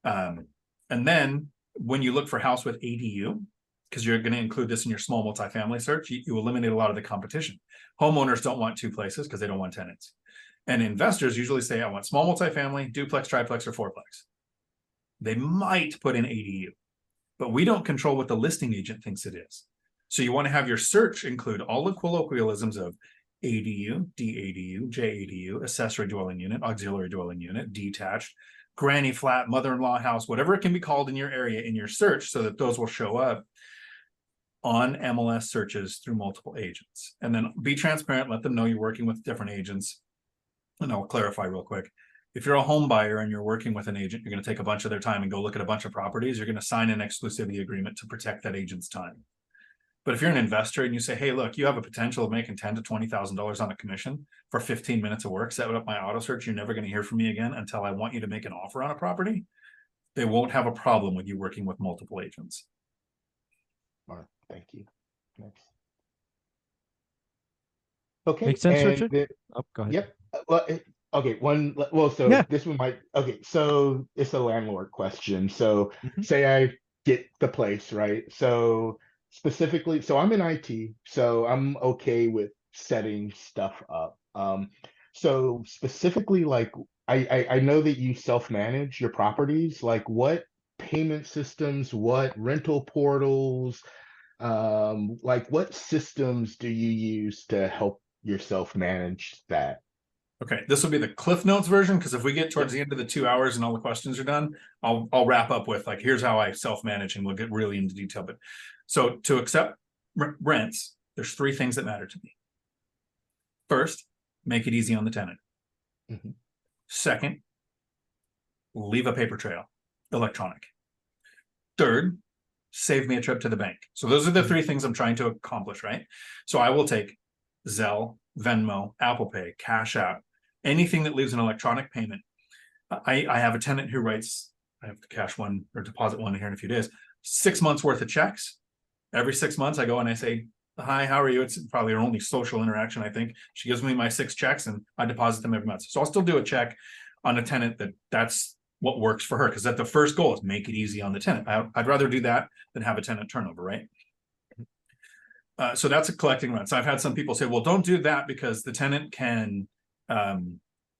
And then when you look for house with ADU, because you're going to include this in your small multifamily search, you eliminate a lot of the competition. Homeowners don't want 2 places because they don't want tenants. And investors usually say, I want small multifamily, duplex, triplex, or fourplex. They might put in ADU, but we don't control what the listing agent thinks it is. So you want to have your search include all the colloquialisms of ADU, DADU, JADU, accessory dwelling unit, auxiliary dwelling unit, detached, granny flat, mother-in-law house, whatever it can be called in your area in your search, so that those will show up on MLS searches through multiple agents. And then be transparent, let them know you're working with different agents. And I'll clarify real quick. If you're a home buyer and you're working with an agent, you're going to take a bunch of their time and go look at a bunch of properties, you're going to sign an exclusivity agreement to protect that agent's time. But if you're an investor and you say, hey, look, you have a potential of making $10,000 to $20,000 on a commission for 15 minutes of work, set up my auto search, you're never going to hear from me again until I want you to make an offer on a property, they won't have a problem with you working with multiple agents. All right, thank you. Next. Okay. Makes sense, and Richard? Oh, go ahead. Yep. Well, okay. This one might. Okay, so it's a landlord question. So say I get the place, right? So specifically, so I'm in IT, so I'm okay with setting stuff up. So specifically, like I know that you self-manage your properties. Like, what payment systems, what rental portals, like what systems do you use to help yourself manage that? Okay, this will be the Cliff Notes version, because if we get towards the end of the 2 hours and all the questions are done, I'll wrap up with like, here's how I self-manage, and we'll get really into detail. But so to accept rents, there's 3 things that matter to me. First, make it easy on the tenant. Mhm. Second, leave a paper trail, electronic. Third, save me a trip to the bank. So those are the 3 things I'm trying to accomplish, right? So I will take Zelle, Venmo, Apple Pay, Cash App, anything that leaves an electronic payment. I have a tenant who writes, I have to cash one or deposit one here in a few days, 6 months worth of checks. Every 6 months I go and I say, hi, how are you? It's probably our only social interaction, I think. She gives me my 6 checks and I deposit them every month. So I'll still do a check on a tenant that's what works for her, because that the first goal is make it easy on the tenant. I'd rather do that than have a tenant turnover, right? So that's a collecting rents. I've had some people say, well, don't do that because the tenant can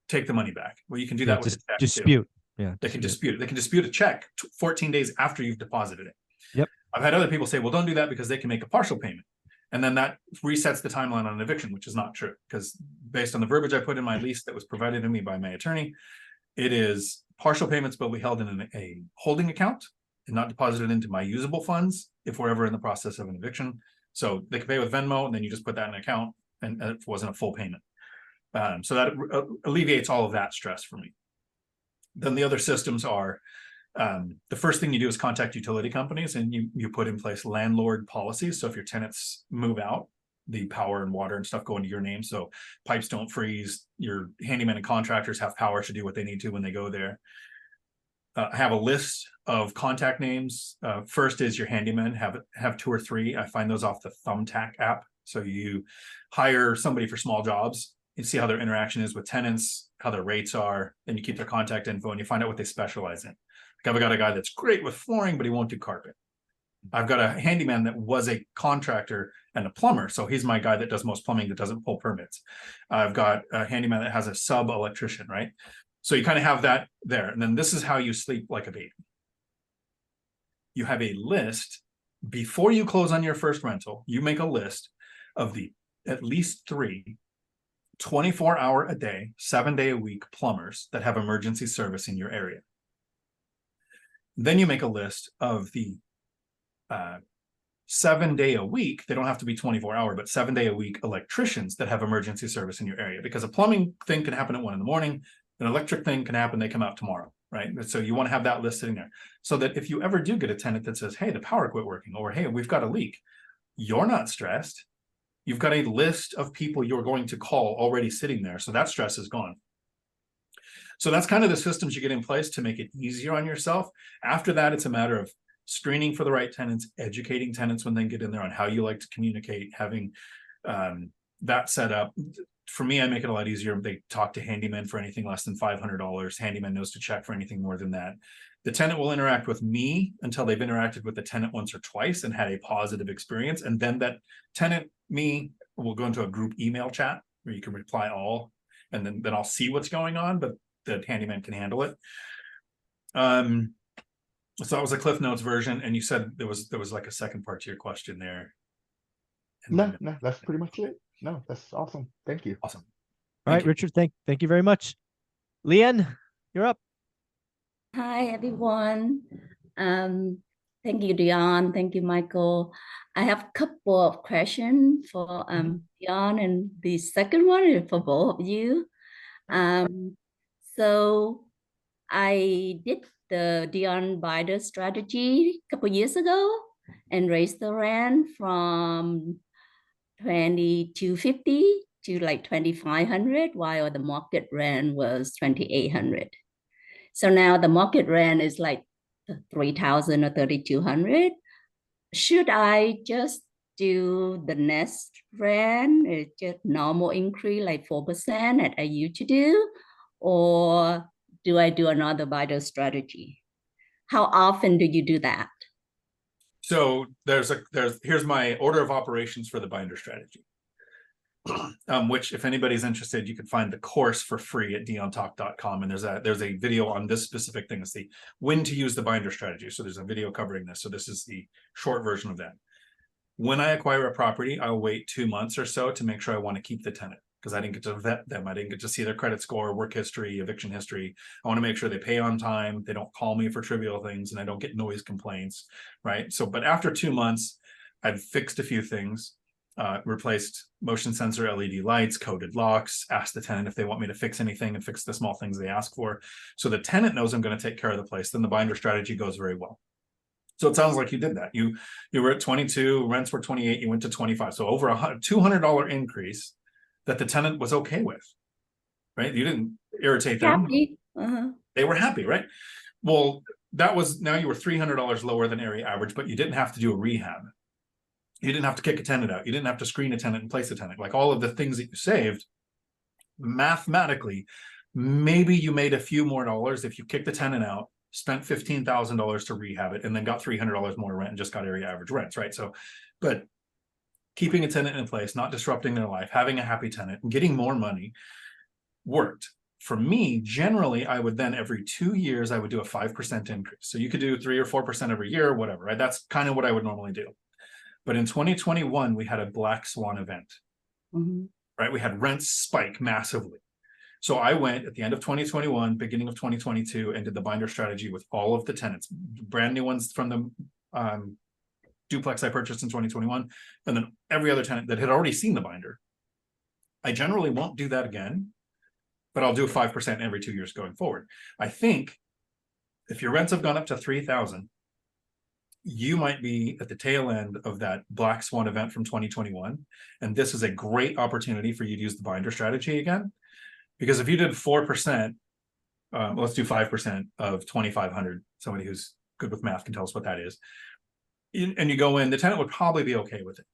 take the money back. Well, you can do that with a check dispute. too. Yeah, They can dispute it. They can dispute a check 14 days after you've deposited it. Yep. I've had other people say, well, don't do that because they can make a partial payment. And then that resets the timeline on an eviction, which is not true, because based on the verbiage I put in my lease that was provided to me by my attorney, it is partial payments will be held in a holding account and not deposited into my usable funds if we're ever in the process of an eviction. So they can pay with Venmo, and then you just put that in an account, and it wasn't a full payment. So that alleviates all of that stress for me. Then the other systems are, the first thing you do is contact utility companies, and you put in place landlord policies. So if your tenants move out, the power and water and stuff go into your name. So pipes don't freeze. Your handyman and contractors have power to do what they need to when they go there. I have a list of contact names. First is your handyman, have 2 or 3. I find those off the Thumbtack app. So you hire somebody for small jobs, you see how their interaction is with tenants, how their rates are, then you keep their contact info and you find out what they specialize in. Like I've got a guy that's great with flooring, but he won't do carpet. I've got a handyman that was a contractor and a plumber. So he's my guy that does most plumbing that doesn't pull permits. I've got a handyman that has a sub electrician, right? So you kind of have that there. And then this is how you sleep like a baby. You have a list before you close on your first rental. You make a list of the at least 3 24-hour a day, 7-day a week plumbers that have emergency service in your area. Then you make a list of the 7-day a week, they don't have to be 24-hour, but 7-day a week electricians that have emergency service in your area, because a plumbing thing can happen at 1 a.m. An electric thing can happen, they come out tomorrow, right? So you want to have that list sitting there so that if you ever do get a tenant that says, hey, the power quit working, or hey, we've got a leak, you're not stressed. You've got a list of people you're going to call already sitting there. So that stress is gone. So that's kind of the systems you get in place to make it easier on yourself. After that, it's a matter of screening for the right tenants, educating tenants when they get in there on how you like to communicate, having that set up. For me, I make it a lot easier. They talk to handyman for anything less than $500. Handyman knows to check for anything more than that. The tenant will interact with me until they've interacted with the tenant once or twice and had a positive experience. And then that tenant, me, will go into a group email chat where you can reply all, and then I'll see what's going on, but the handyman can handle it. So that was a Cliff Notes version, and you said there was like a second part to your question there. No, that's pretty much it. No, that's awesome. Thank you. Awesome. All right, Richard, thank you very much. Leanne, you're up. Hi, everyone. Thank you, Dion. Thank you, Michael. I have a couple of questions for Dion, and the second one is for both of you. So I did the Dion Binder strategy a couple years ago and raised the rent from $2,250 to like $2,500, while the market rent was $2,800. So now the market rent is like $3,000 or $3,200. Should I just do the next rent? It's just normal increase like 4% that I used to do, or do I do another binder strategy? How often do you do that? So here's my order of operations for the binder strategy. which if anybody's interested, you can find the course for free at diontalk.com. And there's a video on this specific thing. It's the when to use the binder strategy. So there's a video covering this. So this is the short version of that. When I acquire a property, I'll wait 2 months or so to make sure I want to keep the tenant, because I didn't get to vet them. I didn't get to see their credit score, work history, eviction history. I want to make sure they pay on time. They don't call me for trivial things, and I don't get noise complaints, right? So, but after 2 months, I've fixed a few things, replaced motion sensor LED lights, coded locks, asked the tenant if they want me to fix anything and fix the small things they ask for. So the tenant knows I'm going to take care of the place. Then the binder strategy goes very well. So it sounds like you did that. You were at 22, rents were 28, you went to 25. So over a $200 increase that the tenant was okay with, right? You didn't irritate them. Happy. They were happy, right? Well, that was, now you were $300 lower than area average, but you didn't have to do a rehab. You didn't have to kick a tenant out. You didn't have to screen a tenant and place a tenant. Like all of the things that you saved, mathematically, maybe you made a few more dollars if you kicked the tenant out, spent $15,000 to rehab it, and then got $300 more rent and just got area average rents, right? So, but keeping a tenant in place, not disrupting their life, having a happy tenant, and getting more money worked. For me, generally, I would then every 2 years, I would do a 5% increase. So you could do 3 or 4% every year, whatever, right? That's kind of what I would normally do. But in 2021, we had a black swan event, right? We had rents spike massively. So I went at the end of 2021, beginning of 2022, and did the binder strategy with all of the tenants, brand new ones from the duplex I purchased in 2021, and then every other tenant that had already seen the binder. I generally won't do that again, but I'll do 5% every 2 years going forward. I think if your rents have gone up to 3,000, you might be at the tail end of that black swan event from 2021. And this is a great opportunity for you to use the binder strategy again. Because if you did 4%, let's do 5% of 2,500, somebody who's good with math can tell us what that is. And you go in, the tenant would probably be okay with it.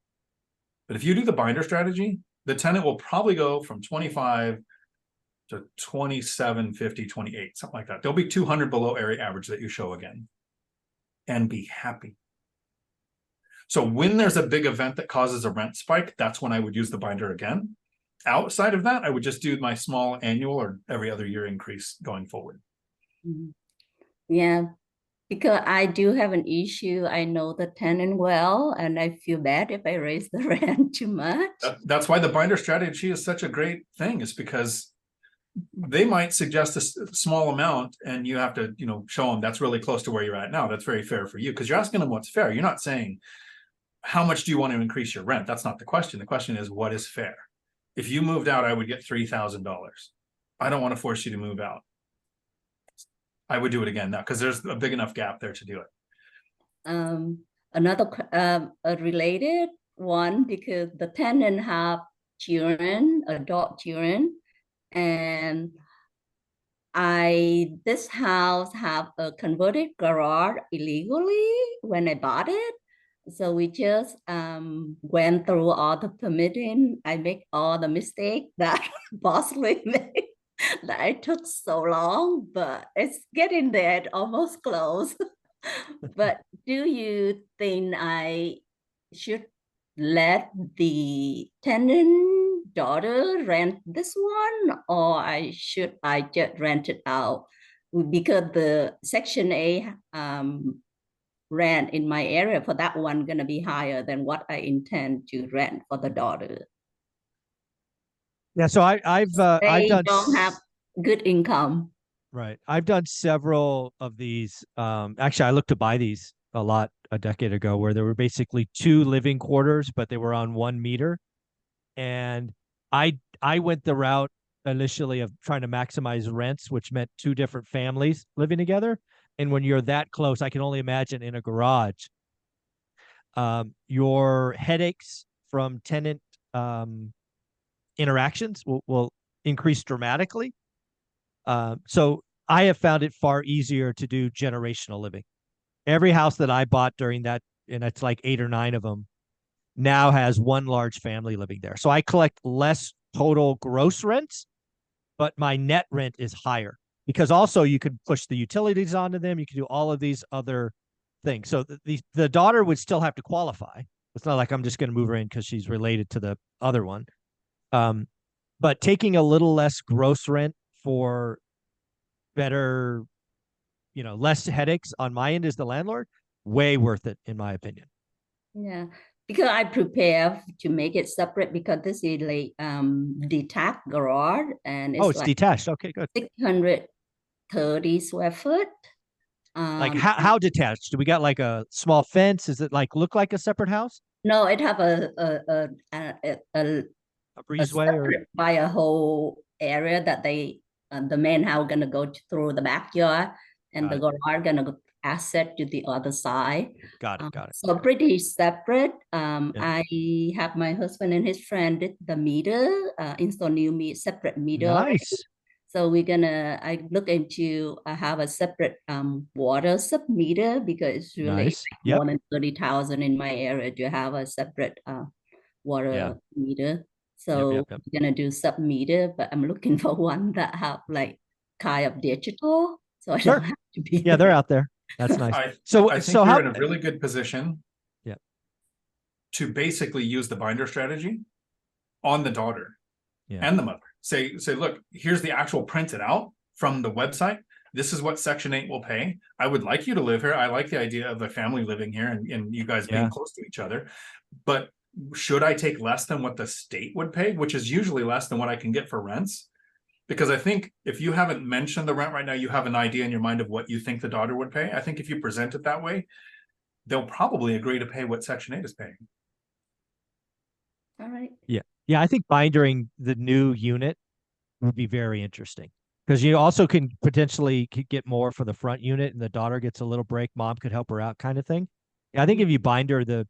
But if you do the binder strategy, the tenant will probably go from 25 to 27, 50, 28, something like that. They'll be 200 below area average that you show again and be happy. So when there's a big event that causes a rent spike, that's when I would use the binder again. Outside of that, I would just do my small annual or every other year increase going forward. Yeah, because I do have an issue. I know the tenant well, and I feel bad if I raise the rent too much. That's why the binder strategy is such a great thing, is because they might suggest a small amount and you have to, show them that's really close to where you're at now. That's very fair for you, because you're asking them what's fair. You're not saying, how much do you want to increase your rent? That's not the question. The question is, what is fair? If you moved out, I would get $3,000. I don't want to force you to move out. I would do it again now, because there's a big enough gap there to do it. Another a related one, because the tenant have children, adult children, and this house have a converted garage illegally when I bought it. So we just went through all the permitting. I make all the mistakes that possibly made, that it took so long, but it's getting there, almost close. But do you think I should let the tenant daughter rent this one, or should I just rent it out? Because the Section A rent in my area for that one gonna be higher than what I intend to rent for the daughter. Yeah, so I've done, don't have good income. Right. I've done several of these. Actually, I looked to buy these a decade ago, where there were basically 2 living quarters, but they were on 1 meter. And I went the route initially of trying to maximize rents, which meant 2 different families living together. And when you're that close, I can only imagine in a garage, your headaches from tenant interactions will increase dramatically. So I have found it far easier to do generational living. Every house that I bought during that, and it's like 8 or 9 of them, now has 1 large family living there. So I collect less total gross rents, but my net rent is higher, because also you could push the utilities onto them. You can do all of these other things. So the daughter would still have to qualify. It's not like I'm just going to move her in because she's related to the other one. But taking a little less gross rent for better, less headaches on my end as the landlord, way worth it, in my opinion. Yeah, because I prepare to make it separate because this is like detached garage and Oh, it's it's like detached. Okay, good. 630 square foot. Like how detached? Do we got like a small fence? Is it like look like a separate house? No, it have A a breezeway or separate by a whole area that they the main house gonna go through the backyard and Got the it. garage gonna go access to the other side. Got it. Got it. So pretty separate. Yeah. I have my husband and his friend did the meter, install new separate meter already. Nice. So I look into, I have a separate water sub meter because it's really Nice. Yep. more than 30,000 in my area to have a separate water Yeah. meter. So Yep. we're gonna do sub meter, but I'm looking for one that have like kind of digital, so I Sure. don't have to be Yeah, they're out there. That's nice. I So think you're in a really good position. Yeah. To basically use the binder strategy on the daughter and the mother. Say, look, here's the actual printed out from the website. This is what Section 8 will pay. I would like you to live here. I like the idea of a family living here and you guys being close to each other. But should I take less than what the state would pay, which is usually less than what I can get for rents? Because I think if you haven't mentioned the rent right now, you have an idea in your mind of what you think the daughter would pay. I think if you present it that way, they'll probably agree to pay what Section 8 is paying. All right. Yeah, I think bindering the new unit would be very interesting because you also can potentially get more for the front unit and the daughter gets a little break. Mom could help her out kind of thing. Yeah, I think if you binder the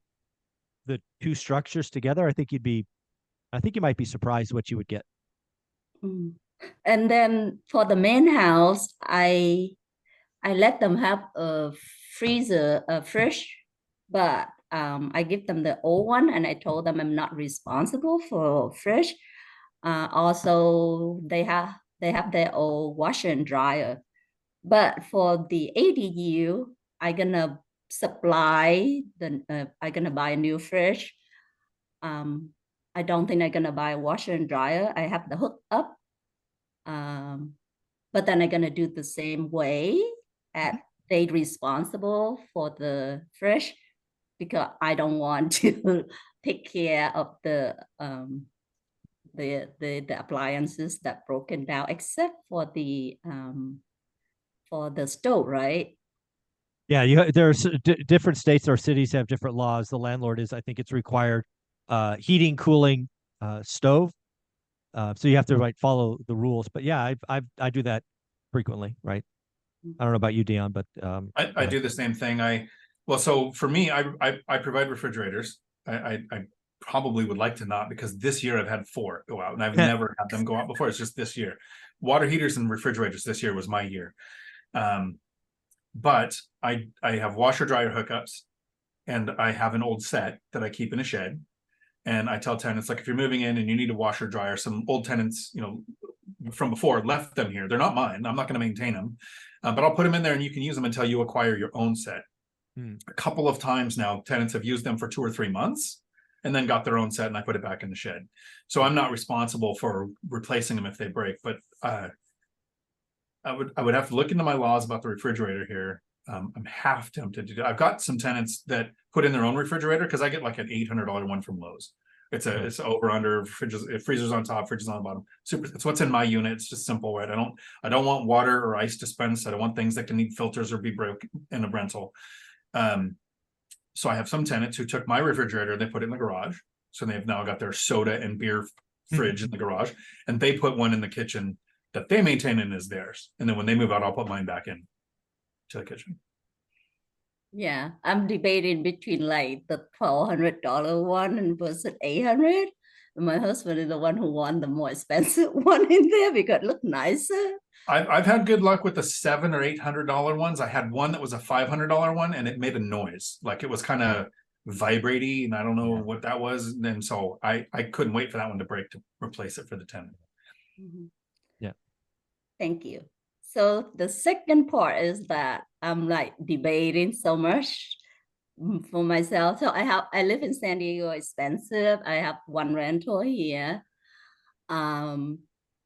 two structures together, I think you might be surprised what you would get. And then for the main house, I let them have a freezer, a fridge, but I give them the old one and I told them I'm not responsible for fridge. Also, they have their old washer and dryer. But for the ADU, I'm gonna supply I'm gonna buy a new fridge. I don't think I'm gonna buy a washer and dryer. I have the hook up. But then I'm gonna do the same way at they responsible for the fridge because I don't want to take care of the appliances that broken down except for the stove, right? Yeah, there's different states or cities have different laws. The landlord I think it's required heating, cooling, stove. So you have to follow the rules. But yeah, I do that frequently, right? I don't know about you, Dion, but I do the same thing. So for me, I provide refrigerators. I probably would like to not because this year I've had 4 go out and I've never had them go out before. It's just this year. Water heaters and refrigerators this year was my year. But I have washer dryer hookups and I have an old set that I keep in a shed. And I tell tenants, like, if you're moving in and you need a washer dryer, some old tenants, from before left them here. They're not mine. I'm not going to maintain them, but I'll put them in there and you can use them until you acquire your own set. A couple of times now, tenants have used them for 2 or 3 months and then got their own set and I put it back in the shed. So I'm not responsible for replacing them if they break, but I would have to look into my laws about the refrigerator here. I'm half tempted to do. I've got some tenants that put in their own refrigerator because I get like an $800 one from Lowe's. It's over under freezers on top, fridges on the bottom. It's what's in my unit. It's just simple, right? I don't want water or ice dispense. I don't want things that can need filters or be broken in a rental. So I have some tenants who took my refrigerator, they put it in the garage. So they've now got their soda and beer fridge in the garage, and they put one in the kitchen that they maintain and is theirs. And then when they move out, I'll put mine back in to the kitchen. Yeah, I'm debating between like the $1,200 one and versus 800. My husband is the one who won the more expensive one in there because it looked nicer. I've had good luck with the $700 or $800 ones. I had one that was a $500 one and it made a noise. Like it was kind of vibrating and I don't know what that was. And so I couldn't wait for that one to break to replace it for the tenant. Yeah. Thank you. So the second part is that I'm like debating so much for myself. So I live in San Diego, expensive. I have one rental here.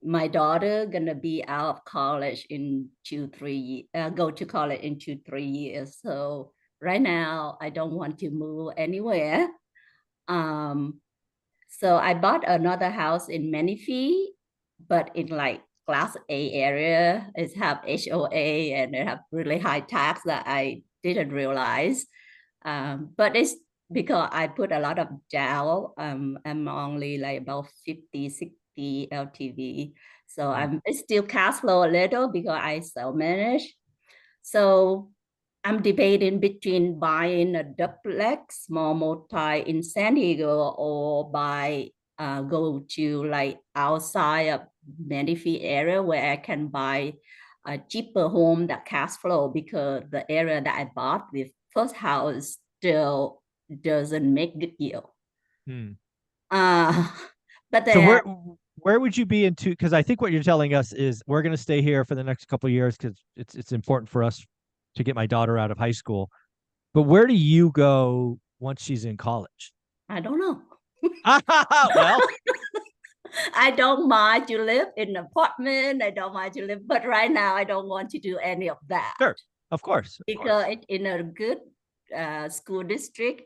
My daughter gonna be out of college in 2-3 go to college in 2-3 years. So right now I don't want to move anywhere. So I bought another house in Menifee, but in like class A area. It have HOA and it have really high tax that I didn't realize. But it's because I put a lot of down. I'm only like about 50-60 LTV. So it's still cash flow a little because I self-manage. So I'm debating between buying a duplex, small multi in San Diego, or go to like outside of Menifee area where I can buy a cheaper home that cash flow, because the area that I bought with first house still doesn't make good yield. But So then where would you be into? Because I think what you're telling us is we're going to stay here for the next couple of years because it's important for us to get my daughter out of high school. But where do you go once she's in college? I don't know. Well, I don't mind to live in an apartment. I don't mind to live, but right now I don't want to do any of that. sure, of course. Because it's in a good school district.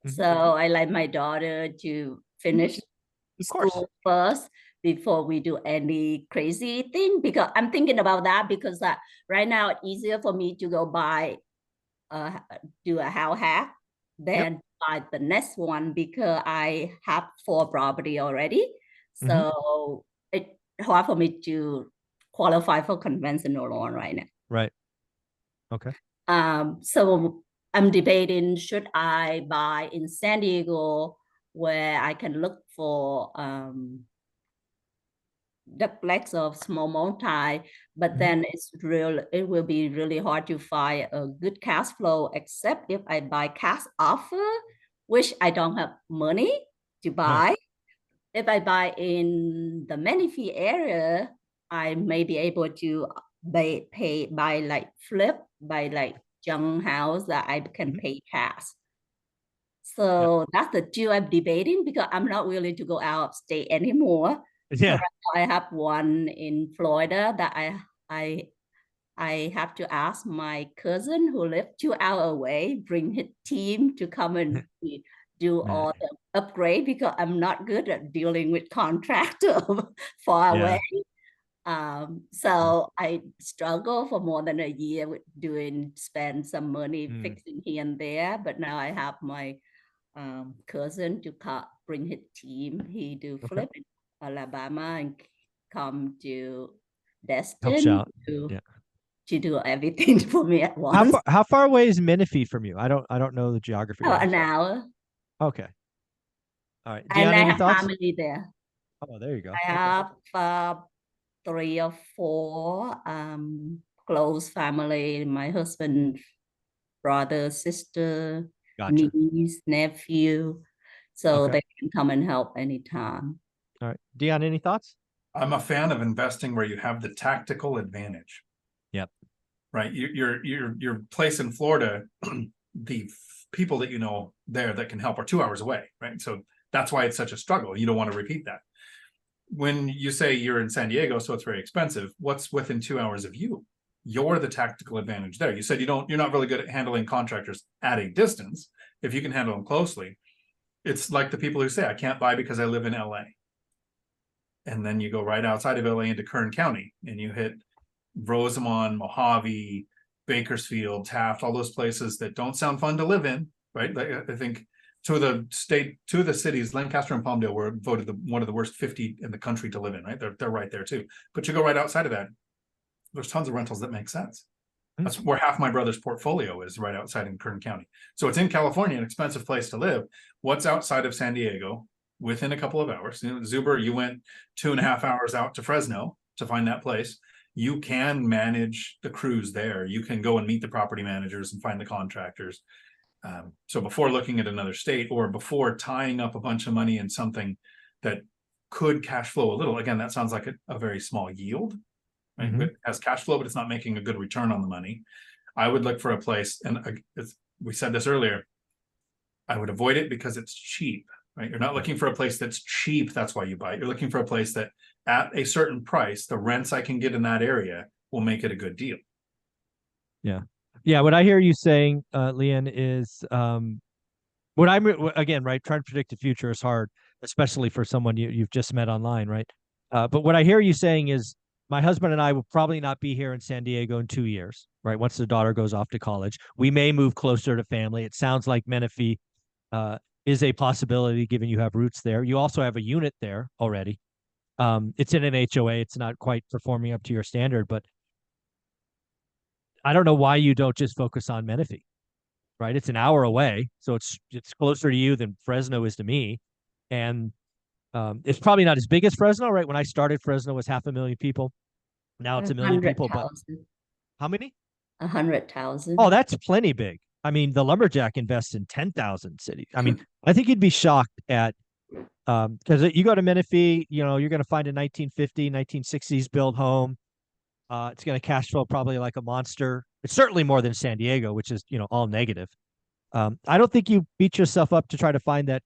So I like my daughter to finish school first before we do any crazy thing, because I'm thinking about that, because right now it's easier for me to go buy do a house hack than buy the next one, because I have 4 property already. So it's hard for me to qualify for conventional loan right now. Right. Okay. So I'm debating, should I buy in San Diego where I can look for duplex of small multi, but then it will be really hard to find a good cash flow, except if I buy cash offer, which I don't have money to buy. If I buy in the Menifee area, I may be able to buy like flip, buy like junk house that I can pay cash. So that's the two I'm debating, because I'm not willing to go out of state anymore. Yeah. So I have one in Florida that I have to ask my cousin who lives 2 hours away, bring his team to come and do all the upgrade, because I'm not good at dealing with contractor far away. So I struggled for more than a year with spend some money fixing here and there, but now I have my cousin to bring his team. He do flip in Alabama and come to Destin to do everything for me at once. How far away is Menifee from you? I don't know the geography. An hour. Okay. All right. Dion, and I have thoughts? family there. Oh, there you go. I have 3 or 4 close family. My husband, brother, sister, niece, nephew. So they can come and help anytime. All right. Dion, any thoughts? I'm a fan of investing where you have the tactical advantage. Yep. Right. Your place in Florida, the people that you know there that can help are 2 hours away. Right. So that's why it's such a struggle. You don't want to repeat that. When you say you're in San Diego, so it's very expensive, what's within 2 hours of you? You're the tactical advantage there. You said you're not really good at handling contractors at a distance. If you can handle them closely, it's like the people who say, I can't buy because I live in LA. And then you go right outside of LA into Kern County and you hit Rosamond, Mojave, Bakersfield, Taft, all those places that don't sound fun to live in, right? Like, I think two of the cities, Lancaster and Palmdale, were voted one of the worst 50 in the country to live in, right? They're right there too. But you go right outside of that, there's tons of rentals that make sense. That's where half my brother's portfolio is, right outside in Kern County. So it's in California, an expensive place to live. What's outside of San Diego within a couple of hours? You know, Zuber, you went 2.5 hours out to Fresno to find that place. You can manage the crews there. You can go and meet the property managers and find the contractors. So before looking at another state, or before tying up a bunch of money in something that could cash flow a little, again, that sounds like a very small yield, right? It has cash flow, but it's not making a good return on the money. I would look for a place, and we said this earlier, I would avoid it because it's cheap. right? You're not looking for a place that's cheap. That's why you buy it. You're looking for a place that at a certain price, the rents I can get in that area will make it a good deal. Yeah. Yeah. What I hear you saying, Leon, is what I'm again, right? Trying to predict the future is hard, especially for someone you've just met online, right? But what I hear you saying is my husband and I will probably not be here in San Diego in 2 years, right? Once the daughter goes off to college, we may move closer to family. It sounds like Menifee is a possibility given you have roots there. You also have a unit there already. It's in an HOA. It's not quite performing up to your standard, but I don't know why you don't just focus on Menifee, right? It's an hour away, so it's closer to you than Fresno is to me, and it's probably not as big as Fresno, right? When I started, Fresno was 500,000 people. Now it's 1 million people, but 100,000. how many? 100,000. Oh, that's plenty big. I mean, the lumberjack invests in 10,000 cities. I mean, I think you'd be shocked at because you go to Menifee, you know, you're going to find a 1950, 1960s built home. It's going to cash flow probably like a monster. It's certainly more than San Diego, which is, you know, all negative. I don't think you beat yourself up to try to find that,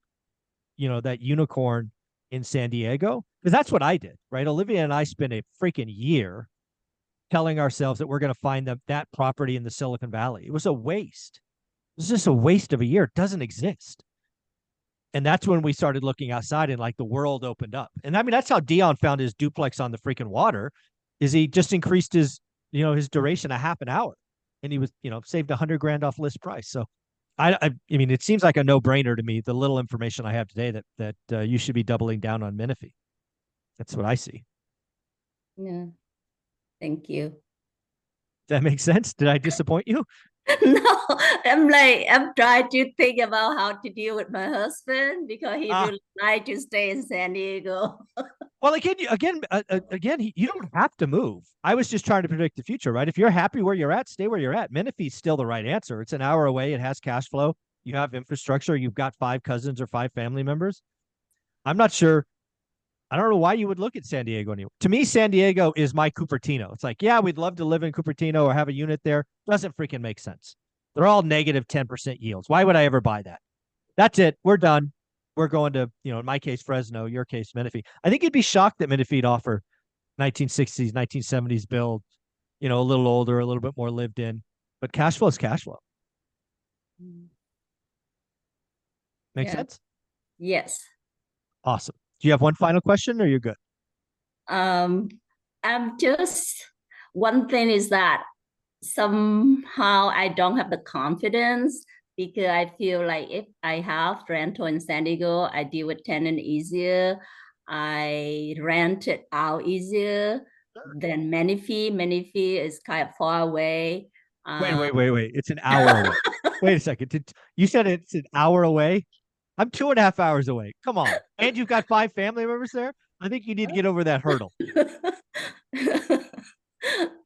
you know, that unicorn in San Diego, because that's what I did, right? Olivia and I spent a freaking year telling ourselves that we're going to find that property in the Silicon Valley. It was a waste. It was just a waste of a year. It doesn't exist. And that's when we started looking outside and like the world opened up. And I mean, that's how Dion found his duplex on the freaking water, is he just increased his, you know, his duration a half an hour, and he was, you know, saved $100,000 off list price. So I mean, it seems like a no brainer to me. The little information I have today that you should be doubling down on Menifee. That's what I see. Yeah. Thank you. Does that make sense? Did I disappoint you? No, I'm trying to think about how to deal with my husband because he really like to stay in San Diego. Well, again, you don't have to move. I was just trying to predict the future, right? If you're happy where you're at, stay where you're at. Menifee's still the right answer. It's an hour away. It has cash flow. You have infrastructure. You've got 5 cousins or 5 family members. I'm not sure. I don't know why you would look at San Diego anymore. To me, San Diego is my Cupertino. It's like, yeah, we'd love to live in Cupertino or have a unit there. Doesn't freaking make sense. They're all negative 10% yields. Why would I ever buy that? That's it. We're done. We're going to, you know, in my case, Fresno, your case, Menifee. I think you'd be shocked that Menifee'd offer 1960s, 1970s build, you know, a little older, a little bit more lived in, but cash flow is cash flow. Make sense? Yes. Awesome. Do you have one final question or you're good? I'm just, one thing is that somehow I don't have the confidence because I feel like if I have rental in San Diego, I deal with tenant easier. I rent it out easier than Menifee. Menifee is kind of far away. Wait. It's an hour away. Wait a second. You said it's an hour away? I'm 2.5 hours away. Come on. And you've got 5 family members there? I think you need to get over that hurdle.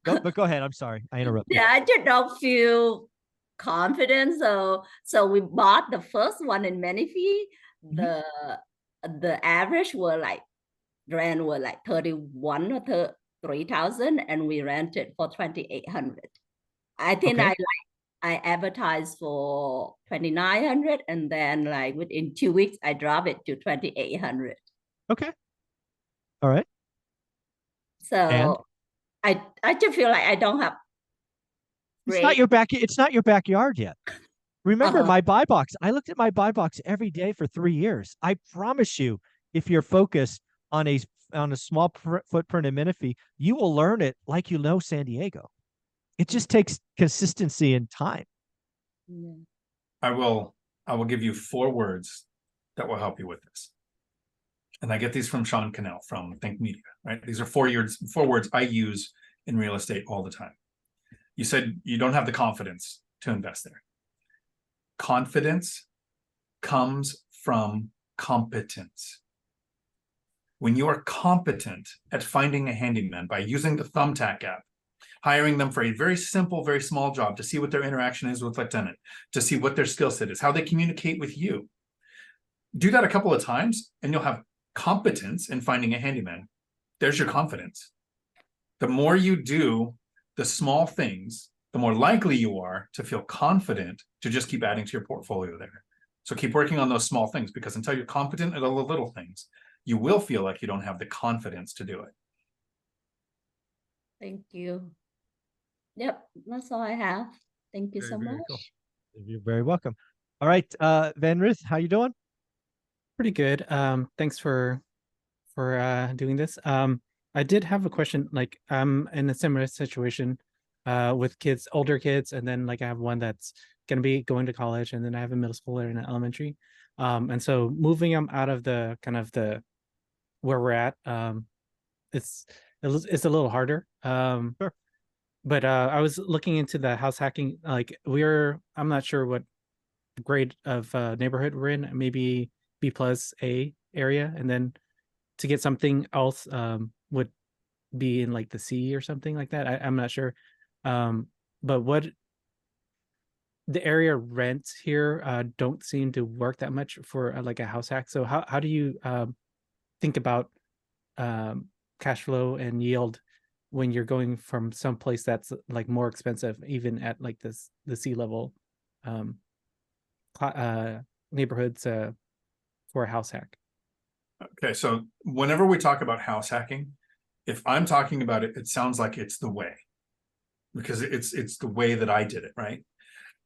But go ahead. I'm sorry. I interrupted. Yeah, I just don't feel confident. So we bought the first one in Menifee. The average were like rent were like 31 or 3,000, and we rented for 2,800. I think I advertised for 2,900, and then like within 2 weeks I dropped it to 2,800. Okay. All right. So I just feel like I don't have. It's not your backyard yet. Remember my buy box. I looked at my buy box every day for 3 years. I promise you, if you're focused on a small footprint in Menifee, you will learn it like you know San Diego. It just takes consistency and time. Yeah. I will give you 4 words that will help you with this. And I get these from Sean Cannell from Think Media, right? These are 4 words I use in real estate all the time. You said you don't have the confidence to invest there. Confidence comes from competence. When you are competent at finding a handyman by using the Thumbtack app, hiring them for a very simple, very small job to see what their interaction is with a tenant, to see what their skill set is, how they communicate with you. Do that a couple of times and you'll have competence in finding a handyman. There's your confidence. The more you do the small things, the more likely you are to feel confident to just keep adding to your portfolio there. So keep working on those small things, because until you're competent at all the little things, you will feel like you don't have the confidence to do it. Thank you. Yep, that's all I have. Thank you so Very much. cool. You're very welcome. All right, Van Ruth, how you doing? Pretty good. Thanks for doing this. I did have a question. Like, I'm in a similar situation with kids, older kids, and then like I have one that's gonna be going to college, and then I have a middle schooler and an elementary. And so moving them out of the kind of the where we're at, it's a little harder. Sure. But I was looking into the house hacking. Like I'm not sure what grade of neighborhood we're in. Maybe B plus A area, and then to get something else would be in like the C or something like that. I'm not sure. But what the area rents here don't seem to work that much for like a house hack. So how do you think about cash flow and yield when you're going from some place that's like more expensive, even at like the C level neighborhoods for a house hack? Okay, so whenever we talk about house hacking, if I'm talking about it, it sounds like it's the way, because it's the way that I did it, right?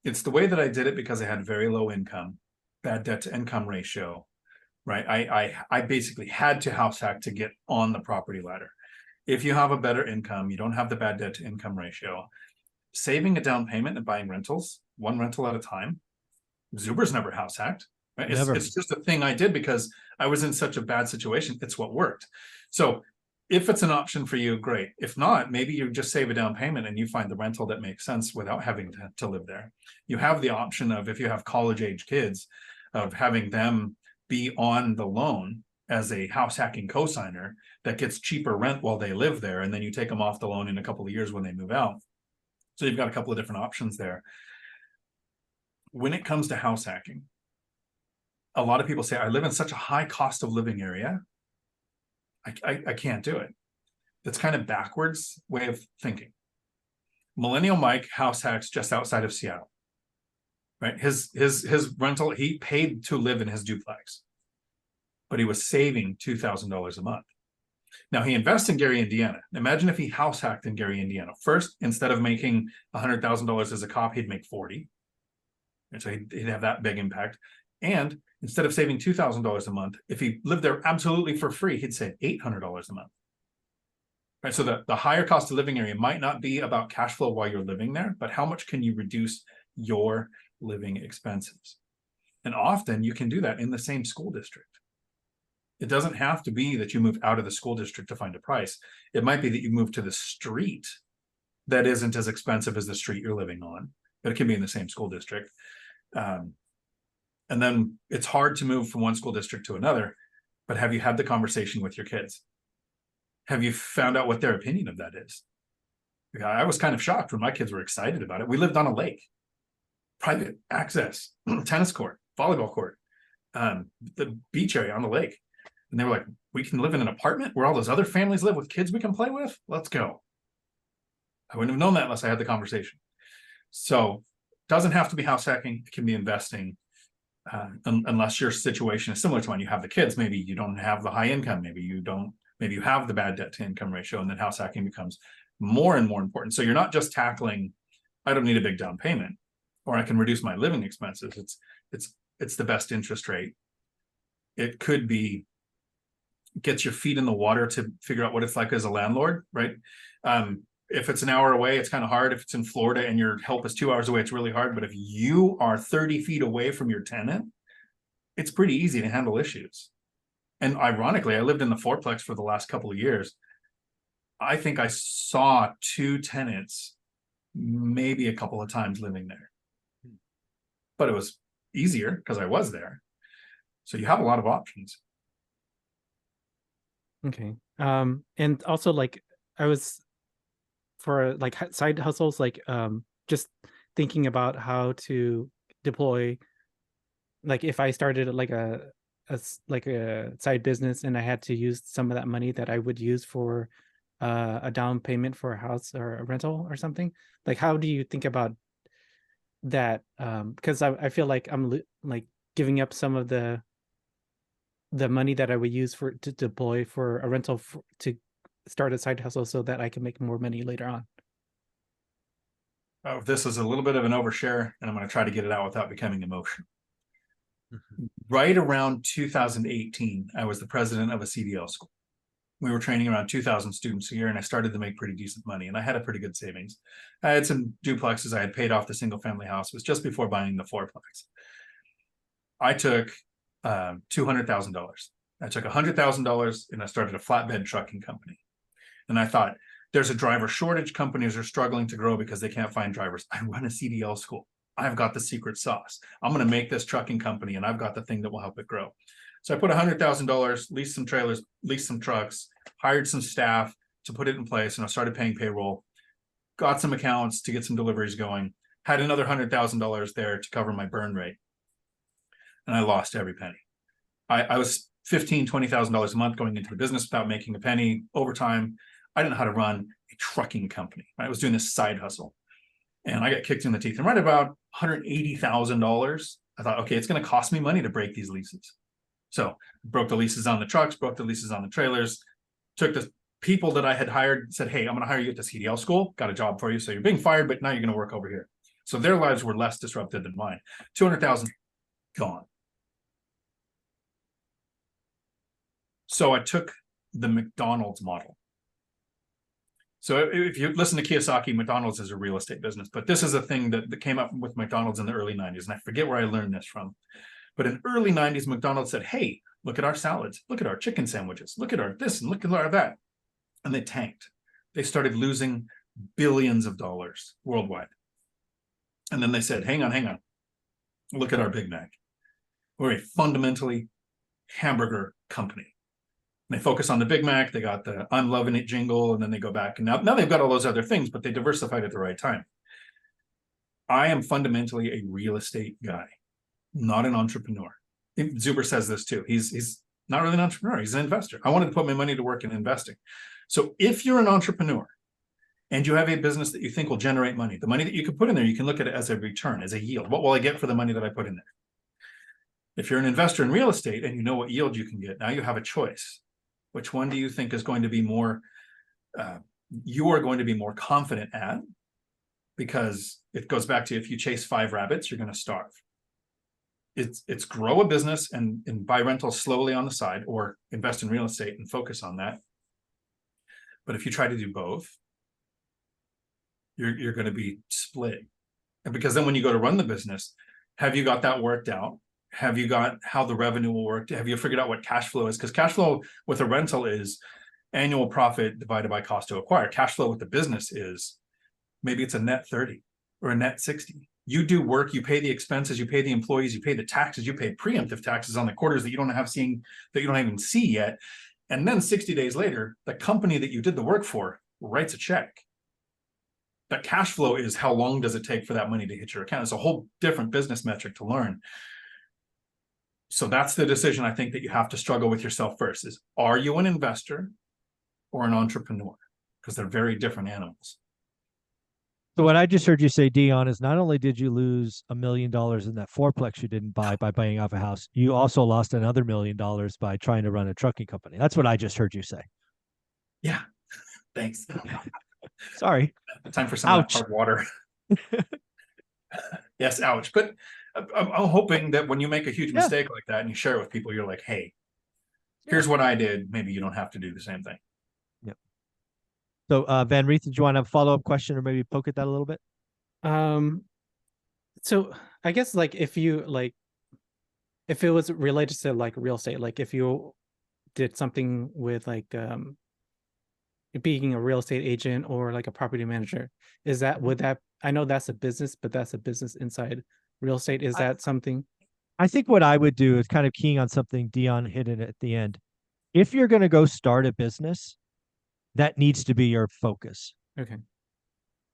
It's the way that I did it because I had very low income, bad debt to income ratio, right? I basically had to house hack to get on the property ladder. If you have a better income, you don't have the bad debt to income ratio, saving a down payment and buying rentals, one rental at a time. Zuber's never house hacked. Right? It's just a thing I did because I was in such a bad situation. It's what worked. So if it's an option for you, great. If not, maybe you just save a down payment and you find the rental that makes sense without having to live there. You have the option of, if you have college age kids, of having them be on the loan as a house hacking cosigner that gets cheaper rent while they live there. And then you take them off the loan in a couple of years when they move out. So you've got a couple of different options there. When it comes to house hacking, a lot of people say, I live in such a high cost of living area, I can't do it. That's kind of backwards way of thinking. Millennial Mike house hacks just outside of Seattle, right? His rental, he paid to live in his duplex, but he was saving $2,000 a month. Now he invests in Gary, Indiana. Imagine if he house hacked in Gary, Indiana. First, instead of making $100,000 as a cop, he'd make 40. And so he'd have that big impact. And instead of saving $2,000 a month, if he lived there absolutely for free, he'd save $800 a month. Right. So the higher cost of living area might not be about cash flow while you're living there, but how much can you reduce your living expenses? And often you can do that in the same school district. It doesn't have to be that you move out of the school district to find a price. It might be that you move to the street that isn't as expensive as the street you're living on, but it can be in the same school district. And then it's hard to move from one school district to another, but have you had the conversation with your kids? Have you found out what their opinion of that is? I was kind of shocked when my kids were excited about it. We lived on a lake, private access, tennis court, volleyball court, the beach area on the lake. And they were like, we can live in an apartment where all those other families live with kids we can play with? Let's go. I wouldn't have known that unless I had the conversation. So it doesn't have to be house hacking. It can be investing. Unless your situation is similar to mine, you have the kids, maybe you don't have the high income, maybe you have the bad debt to income ratio, and then house hacking becomes more and more important. So you're not just tackling, I don't need a big down payment, or I can reduce my living expenses. It's the best interest rate. It could be gets your feet in the water to figure out what it's like as a landlord, right? If it's an hour away, it's kind of hard. If it's in Florida and your help is 2 hours away, it's really hard. But if you are 30 feet away from your tenant, it's pretty easy to handle issues. And ironically, I lived in the fourplex for the last couple of years. I think I saw 2 tenants maybe a couple of times living there. But it was easier because I was there. So you have a lot of options. Okay. And also, like, I was for like side hustles, like just thinking about how to deploy, like if I started like a side business and I had to use some of that money that I would use for a down payment for a house or a rental or something, like how do you think about that? Because I feel like I'm like giving up some of the money that I would use to deploy for a rental to start a side hustle so that I can make more money later on. Oh, this is a little bit of an overshare, and I'm going to try to get it out without becoming emotional. Right around 2018, I was the president of a CDL school. We were training around 2,000 students a year, and I started to make pretty decent money, and I had a pretty good savings. I had some duplexes. I had paid off the single family house. It was just before buying the fourplex. I took $200,000. I took $100,000 and I started a flatbed trucking company. And I thought, there's a driver shortage. Companies are struggling to grow because they can't find drivers. I run a CDL school. I've got the secret sauce. I'm going to make this trucking company, and I've got the thing that will help it grow. So I put $100,000, leased some trailers, leased some trucks, hired some staff to put it in place, and I started paying payroll, got some accounts to get some deliveries going, had another $100,000 there to cover my burn rate. And I lost every penny. I was $15,000, $20,000 a month going into the business without making a penny. Overtime, I didn't know how to run a trucking company. I was doing this side hustle, and I got kicked in the teeth. And right about $180,000, I thought, okay, it's going to cost me money to break these leases. So broke the leases on the trucks, broke the leases on the trailers, took the people that I had hired, said, hey, I'm going to hire you at the CDL school, got a job for you. So you're being fired, but now you're going to work over here. So their lives were less disrupted than mine. 200,000 gone. So I took the McDonald's model. So if you listen to Kiyosaki, McDonald's is a real estate business, but this is a thing that came up with McDonald's in the early 90s. And I forget where I learned this from. But in early 90s, McDonald's said, hey, look at our salads, look at our chicken sandwiches, look at our this and look at our that. And they tanked. They started losing billions of dollars worldwide. And then they said, hang on, look at our Big Mac. We're a fundamentally hamburger company. And they focus on the Big Mac. They got the I'm loving it jingle, and then they go back. And now they've got all those other things, but they diversified at the right time. I am fundamentally a real estate guy, not an entrepreneur. Zuber says this too. He's not really an entrepreneur. He's an investor. I wanted to put my money to work in investing. So if you're an entrepreneur and you have a business that you think will generate money, the money that you can put in there, you can look at it as a return, as a yield. What will I get for the money that I put in there? If you're an investor in real estate and you know what yield you can get, now you have a choice. Which one do you think is going to be more, you are going to be more confident at? Because it goes back to, if you chase 5 rabbits, you're going to starve. It's grow a business and buy rentals slowly on the side, or invest in real estate and focus on that. But if you try to do both, you're going to be split. And because then when you go to run the business, have you got that worked out? Have you got how the revenue will work? Have you figured out what cash flow is? Because cash flow with a rental is annual profit divided by cost to acquire. Cash flow with the business is maybe it's a net 30 or a net 60. You do work, you pay the expenses, you pay the employees, you pay the taxes, you pay preemptive taxes on the quarters that you don't even see yet. And then 60 days later, the company that you did the work for writes a check. That cash flow is how long does it take for that money to hit your account. It's a whole different business metric to learn. So that's the decision I think that you have to struggle with yourself first is, are you an investor or an entrepreneur? Because they're very different animals. So what I just heard you say, Dion, is not only did you lose $1 million in that fourplex you didn't buy by buying off a house, you also lost another $1 million by trying to run a trucking company. That's what I just heard you say. Yeah. Thanks. Sorry. Time for some hard water. Yes, ouch. But I'm hoping that when you make a huge mistake like that and you share it with people, you're like, hey, here's what I did. Maybe you don't have to do the same thing. Yep. So Van Reeth, did you want to have a follow-up question or maybe poke at that a little bit? So I guess like if it was related to like real estate, like if you did something with like being a real estate agent or like a property manager, I know that's a business, but that's a business inside real estate. Is that something? I think what I would do is kind of keying on something Dion hit in at the end. If you're going to go start a business, that needs to be your focus. Okay.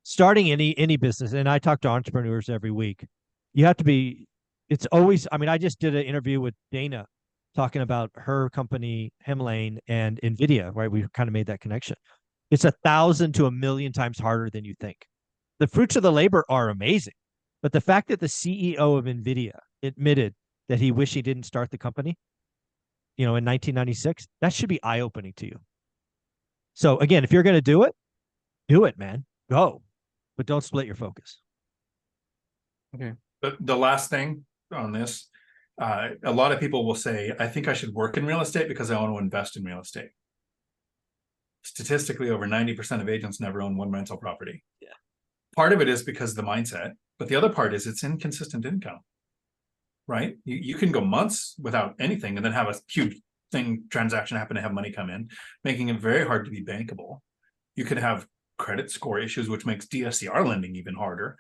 Starting any business, and I talk to entrepreneurs every week, you have to be, it's always, I mean, I just did an interview with Dana talking about her company, Hemlane and NVIDIA, right? We kind of made that connection. It's 1,000 to 1,000,000 times harder than you think. The fruits of the labor are amazing. But the fact that the CEO of NVIDIA admitted that he wished he didn't start the company, in 1996, that should be eye-opening to you. So again, if you're going to do it, man. Go, but don't split your focus. Okay. But the last thing on this, a lot of people will say, I think I should work in real estate because I want to invest in real estate. Statistically, over 90% of agents never own one rental property. Yeah. Part of it is because of the mindset, but the other part is it's inconsistent income, right? You can go months without anything and then have a huge transaction happen to have money come in, making it very hard to be bankable. You could have credit score issues, which makes DSCR lending even harder.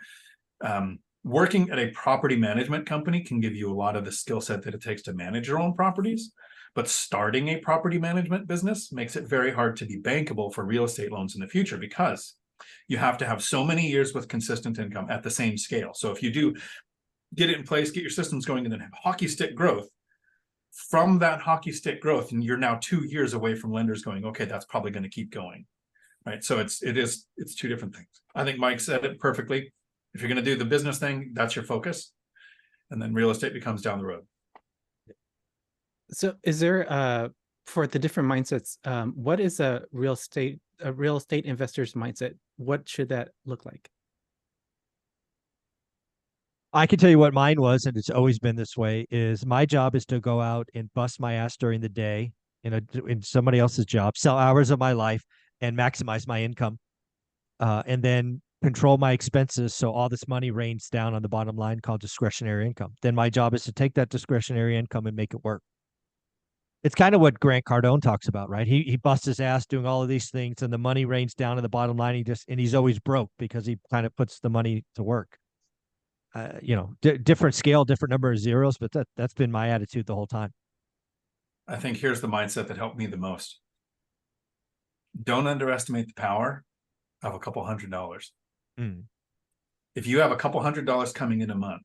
Working at a property management company can give you a lot of the skill set that it takes to manage your own properties, but starting a property management business makes it very hard to be bankable for real estate loans in the future, because you have to have so many years with consistent income at the same scale. So if you do get it in place, get your systems going, and then have hockey stick growth, from that hockey stick growth, and you're now 2 years away from lenders going, okay, that's probably going to keep going, right? So it's two different things. I think Mike said it perfectly. If you're going to do the business thing, that's your focus, and then real estate becomes down the road. So is there for the different mindsets, what is a real estate investor's mindset? What should that look like? I can tell you what mine was, and it's always been this way, is my job is to go out and bust my ass during the day in somebody else's job, sell hours of my life, and maximize my income. And then control my expenses so all this money rains down on the bottom line, called discretionary income. Then my job is to take that discretionary income and make it work. It's kind of what Grant Cardone talks about, right? He busts his ass doing all of these things, and the money rains down on the bottom line. He's always broke because he kind of puts the money to work. Different scale, different number of zeros, but that's been my attitude the whole time. I think here's the mindset that helped me the most. Don't underestimate the power of a couple $100s. If you have a couple $100 coming in a month,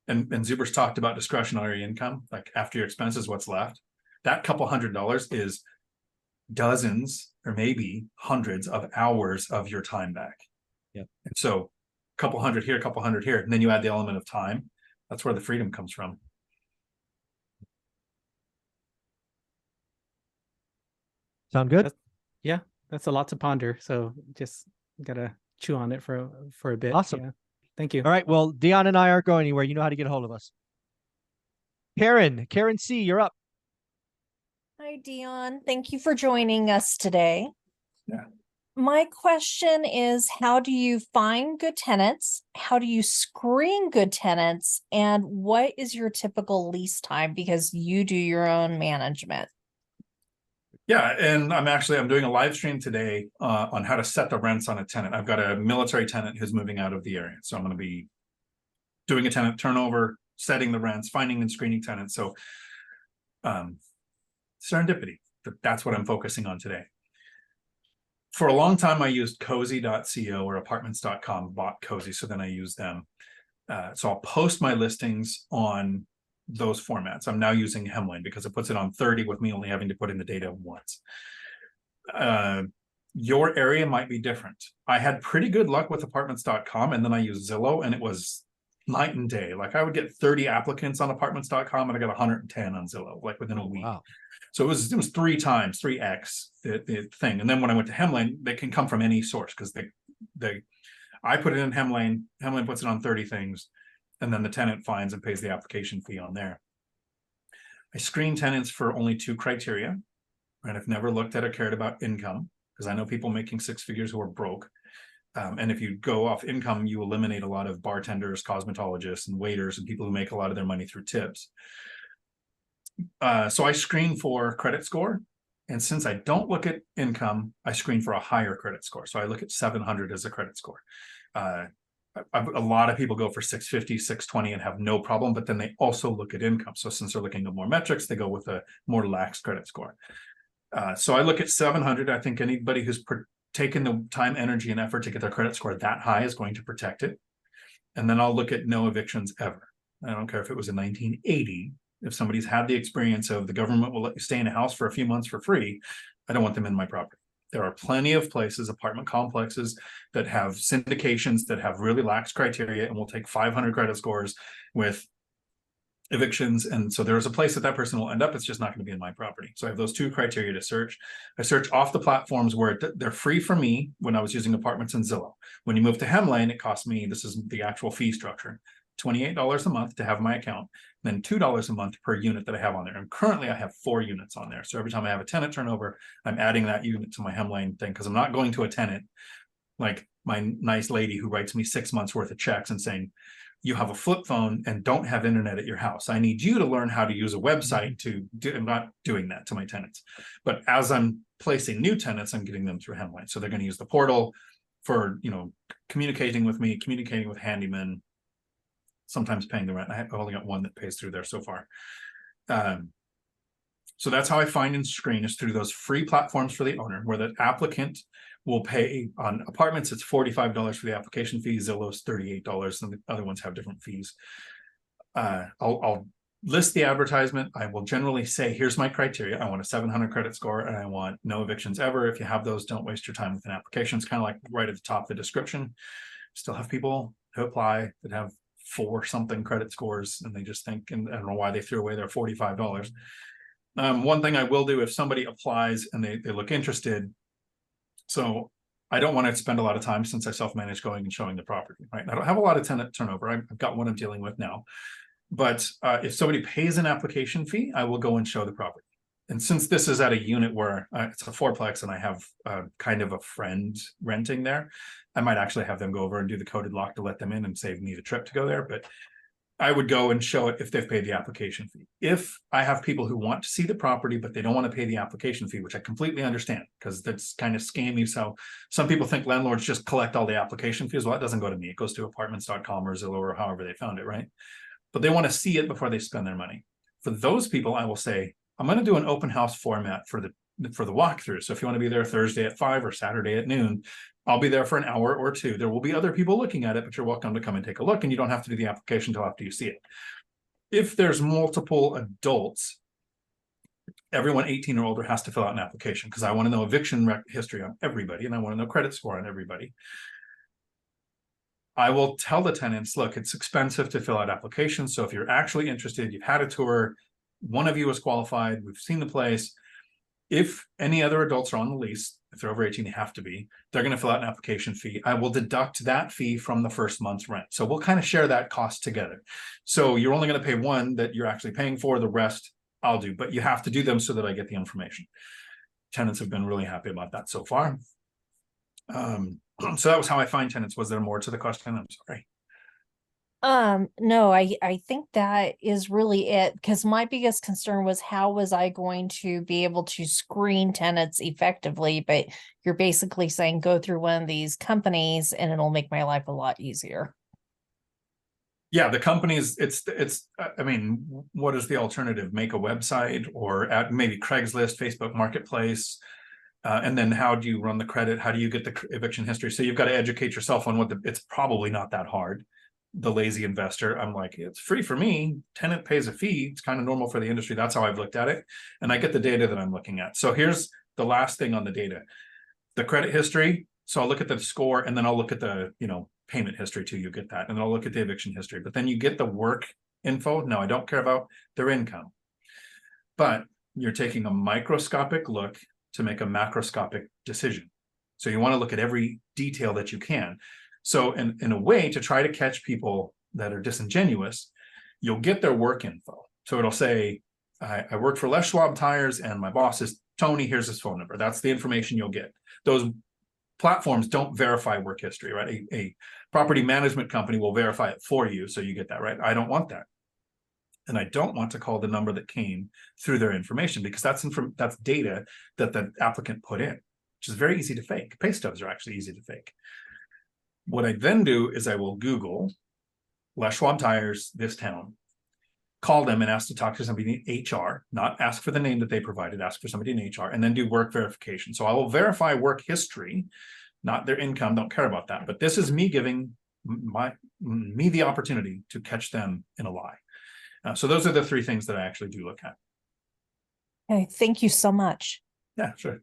and Zuber's talked about discretionary income, like after your expenses, what's left, that couple $100 is dozens or maybe hundreds of hours of your time back. Yep. And so a couple hundred here, a couple hundred here, and then you add the element of time. That's where the freedom comes from. Sound good? That's a lot to ponder. So just gotta chew on it for a bit. Awesome. Yeah. Thank you. All right. Well, Dion and I aren't going anywhere. You know how to get a hold of us. Karen C., you're up. Hi, Dion. Thank you for joining us today. Yeah. My question is, how do you find good tenants? How do you screen good tenants? And what is your typical lease time? Because you do your own management. Yeah, and I'm doing a live stream today on how to set the rents on a tenant. I've got a military tenant who's moving out of the area. So I'm going to be doing a tenant turnover, setting the rents, finding and screening tenants. So serendipity, that's what I'm focusing on today. For a long time, I used cozy.co or apartments.com, bought Cozy, so then I use them. So I'll post my listings on those formats. I'm now using Hemline because it puts it on 30 with me only having to put in the data once. Your area might be different. I had pretty good luck with apartments.com, and then I used Zillow, and it was night and day. Like I would get 30 applicants on apartments.com and I got 110 on Zillow, like within a week. Wow. So it was 3x the thing. And then when I went to Hemline, they can come from any source because I put it in Hemline puts it on 30 things, and then the tenant finds and pays the application fee on there. I screen tenants for only 2 criteria, and I've never looked at or cared about income, because I know people making 6 figures who are broke. And if you go off income, you eliminate a lot of bartenders, cosmetologists, and waiters, and people who make a lot of their money through tips. So I screen for credit score. And since I don't look at income, I screen for a higher credit score. So I look at 700 as a credit score. A lot of people go for 650, 620 and have no problem, but then they also look at income. So since they're looking at more metrics, they go with a more lax credit score. So I look at 700. I think anybody who's taken the time, energy, and effort to get their credit score that high is going to protect it. And then I'll look at no evictions ever. I don't care if it was in 1980. If somebody's had the experience of the government will let you stay in a house for a few months for free, I don't want them in my property. There are plenty of places, apartment complexes that have syndications that have really lax criteria and will take 500 credit scores with evictions. And so there's a place that person will end up. It's just not going to be in my property. So I have those two criteria to search. I search off the platforms where they're free for me when I was using apartments in Zillow. When you move to Hemlane, it costs me, this is the actual fee structure, $28 a month to have my account, then $2 a month per unit that I have on there. And currently I have 4 units on there. So every time I have a tenant turnover, I'm adding that unit to my Hemlane thing, because I'm not going to a tenant like my nice lady who writes me 6 months worth of checks and saying, you have a flip phone and don't have internet at your house. I need you to learn how to use a website to do. I'm not doing that to my tenants. But as I'm placing new tenants, I'm getting them through Hemlane. So they're going to use the portal for, communicating with me, communicating with handymen, sometimes paying the rent. I've only got one that pays through there so far. So that's how I find and screen, is through those free platforms for the owner, where the applicant will pay. On apartments, it's $45 for the application fee. Zillow's $38, and the other ones have different fees. I'll list the advertisement. I will generally say, here's my criteria. I want a 700 credit score, and I want no evictions ever. If you have those, don't waste your time with an application. It's kind of like right at the top of the description. Still have people who apply that have 4-something credit scores, and they just think, and I don't know why they threw away their $45. One thing I will do, if somebody applies and they look interested, so I don't want to spend a lot of time, since I self-manage, going and showing the property, right? I don't have a lot of tenant turnover. I've got one I'm dealing with now. But if somebody pays an application fee, I will go and show the property. And since this is at a unit where it's a 4-plex and I have kind of a friend renting there, I might actually have them go over and do the coded lock to let them in and save me the trip to go there. But I would go and show it if they've paid the application fee. If I have people who want to see the property, but they don't want to pay the application fee, which I completely understand, because that's kind of scammy. So some people think landlords just collect all the application fees. Well, that doesn't go to me. It goes to apartments.com or Zillow or however they found it, right? But they want to see it before they spend their money. For those people, I will say, I'm going to do an open house format for the walkthrough. So if you want to be there Thursday at 5 or Saturday at noon, I'll be there for an hour or 2. There will be other people looking at it, but you're welcome to come and take a look, and you don't have to do the application until after you see it. If there's multiple adults, everyone 18 or older has to fill out an application, because I want to know eviction history on everybody, and I want to know credit score on everybody. I will tell the tenants, look, it's expensive to fill out applications. So if you're actually interested, you've had a tour, one of you is qualified, we've seen the place. If any other adults are on the lease, if they're over 18, they have to be, they're going to fill out an application fee. I will deduct that fee from the first month's rent. So we'll kind of share that cost together. So you're only going to pay one that you're actually paying for, the rest I'll do, but you have to do them so that I get the information. Tenants have been really happy about that so far. So that was how I find tenants. Was there more to the question? I'm sorry. No, I think that is really it, because my biggest concern was, how was I going to be able to screen tenants effectively? But you're basically saying go through one of these companies and it'll make my life a lot easier. Yeah, the companies, I mean, what is the alternative? Make a website, or at maybe Craigslist, Facebook Marketplace. And then how do you run the credit? How do you get the eviction history? So you've got to educate yourself on it's probably not that hard. The lazy investor, I'm like, it's free for me. Tenant pays a fee. It's kind of normal for the industry. That's how I've looked at it. And I get the data that I'm looking at. So here's the last thing on the data, the credit history. So I'll look at the score, and then I'll look at the, payment history too. You get that. And then I'll look at the eviction history, but then you get the work info. No, I don't care about their income, but you're taking a microscopic look to make a macroscopic decision. So you want to look at every detail that you can. So in a way, to try to catch people that are disingenuous, you'll get their work info. So it'll say, I work for Les Schwab Tires and my boss is Tony, here's his phone number. That's the information you'll get. Those platforms don't verify work history, right? A property management company will verify it for you, so you get that, right? I don't want that. And I don't want to call the number that came through their information, because that's data that the applicant put in, which is very easy to fake. Pay stubs are actually easy to fake. What I then do is I will Google Les Schwab Tires, this town, call them and ask to talk to somebody in HR, not ask for the name that they provided, ask for somebody in HR, and then do work verification. So I will verify work history, not their income, don't care about that. But this is me giving me the opportunity to catch them in a lie. So those are the 3 things that I actually do look at. Okay, thank you so much. Yeah, sure.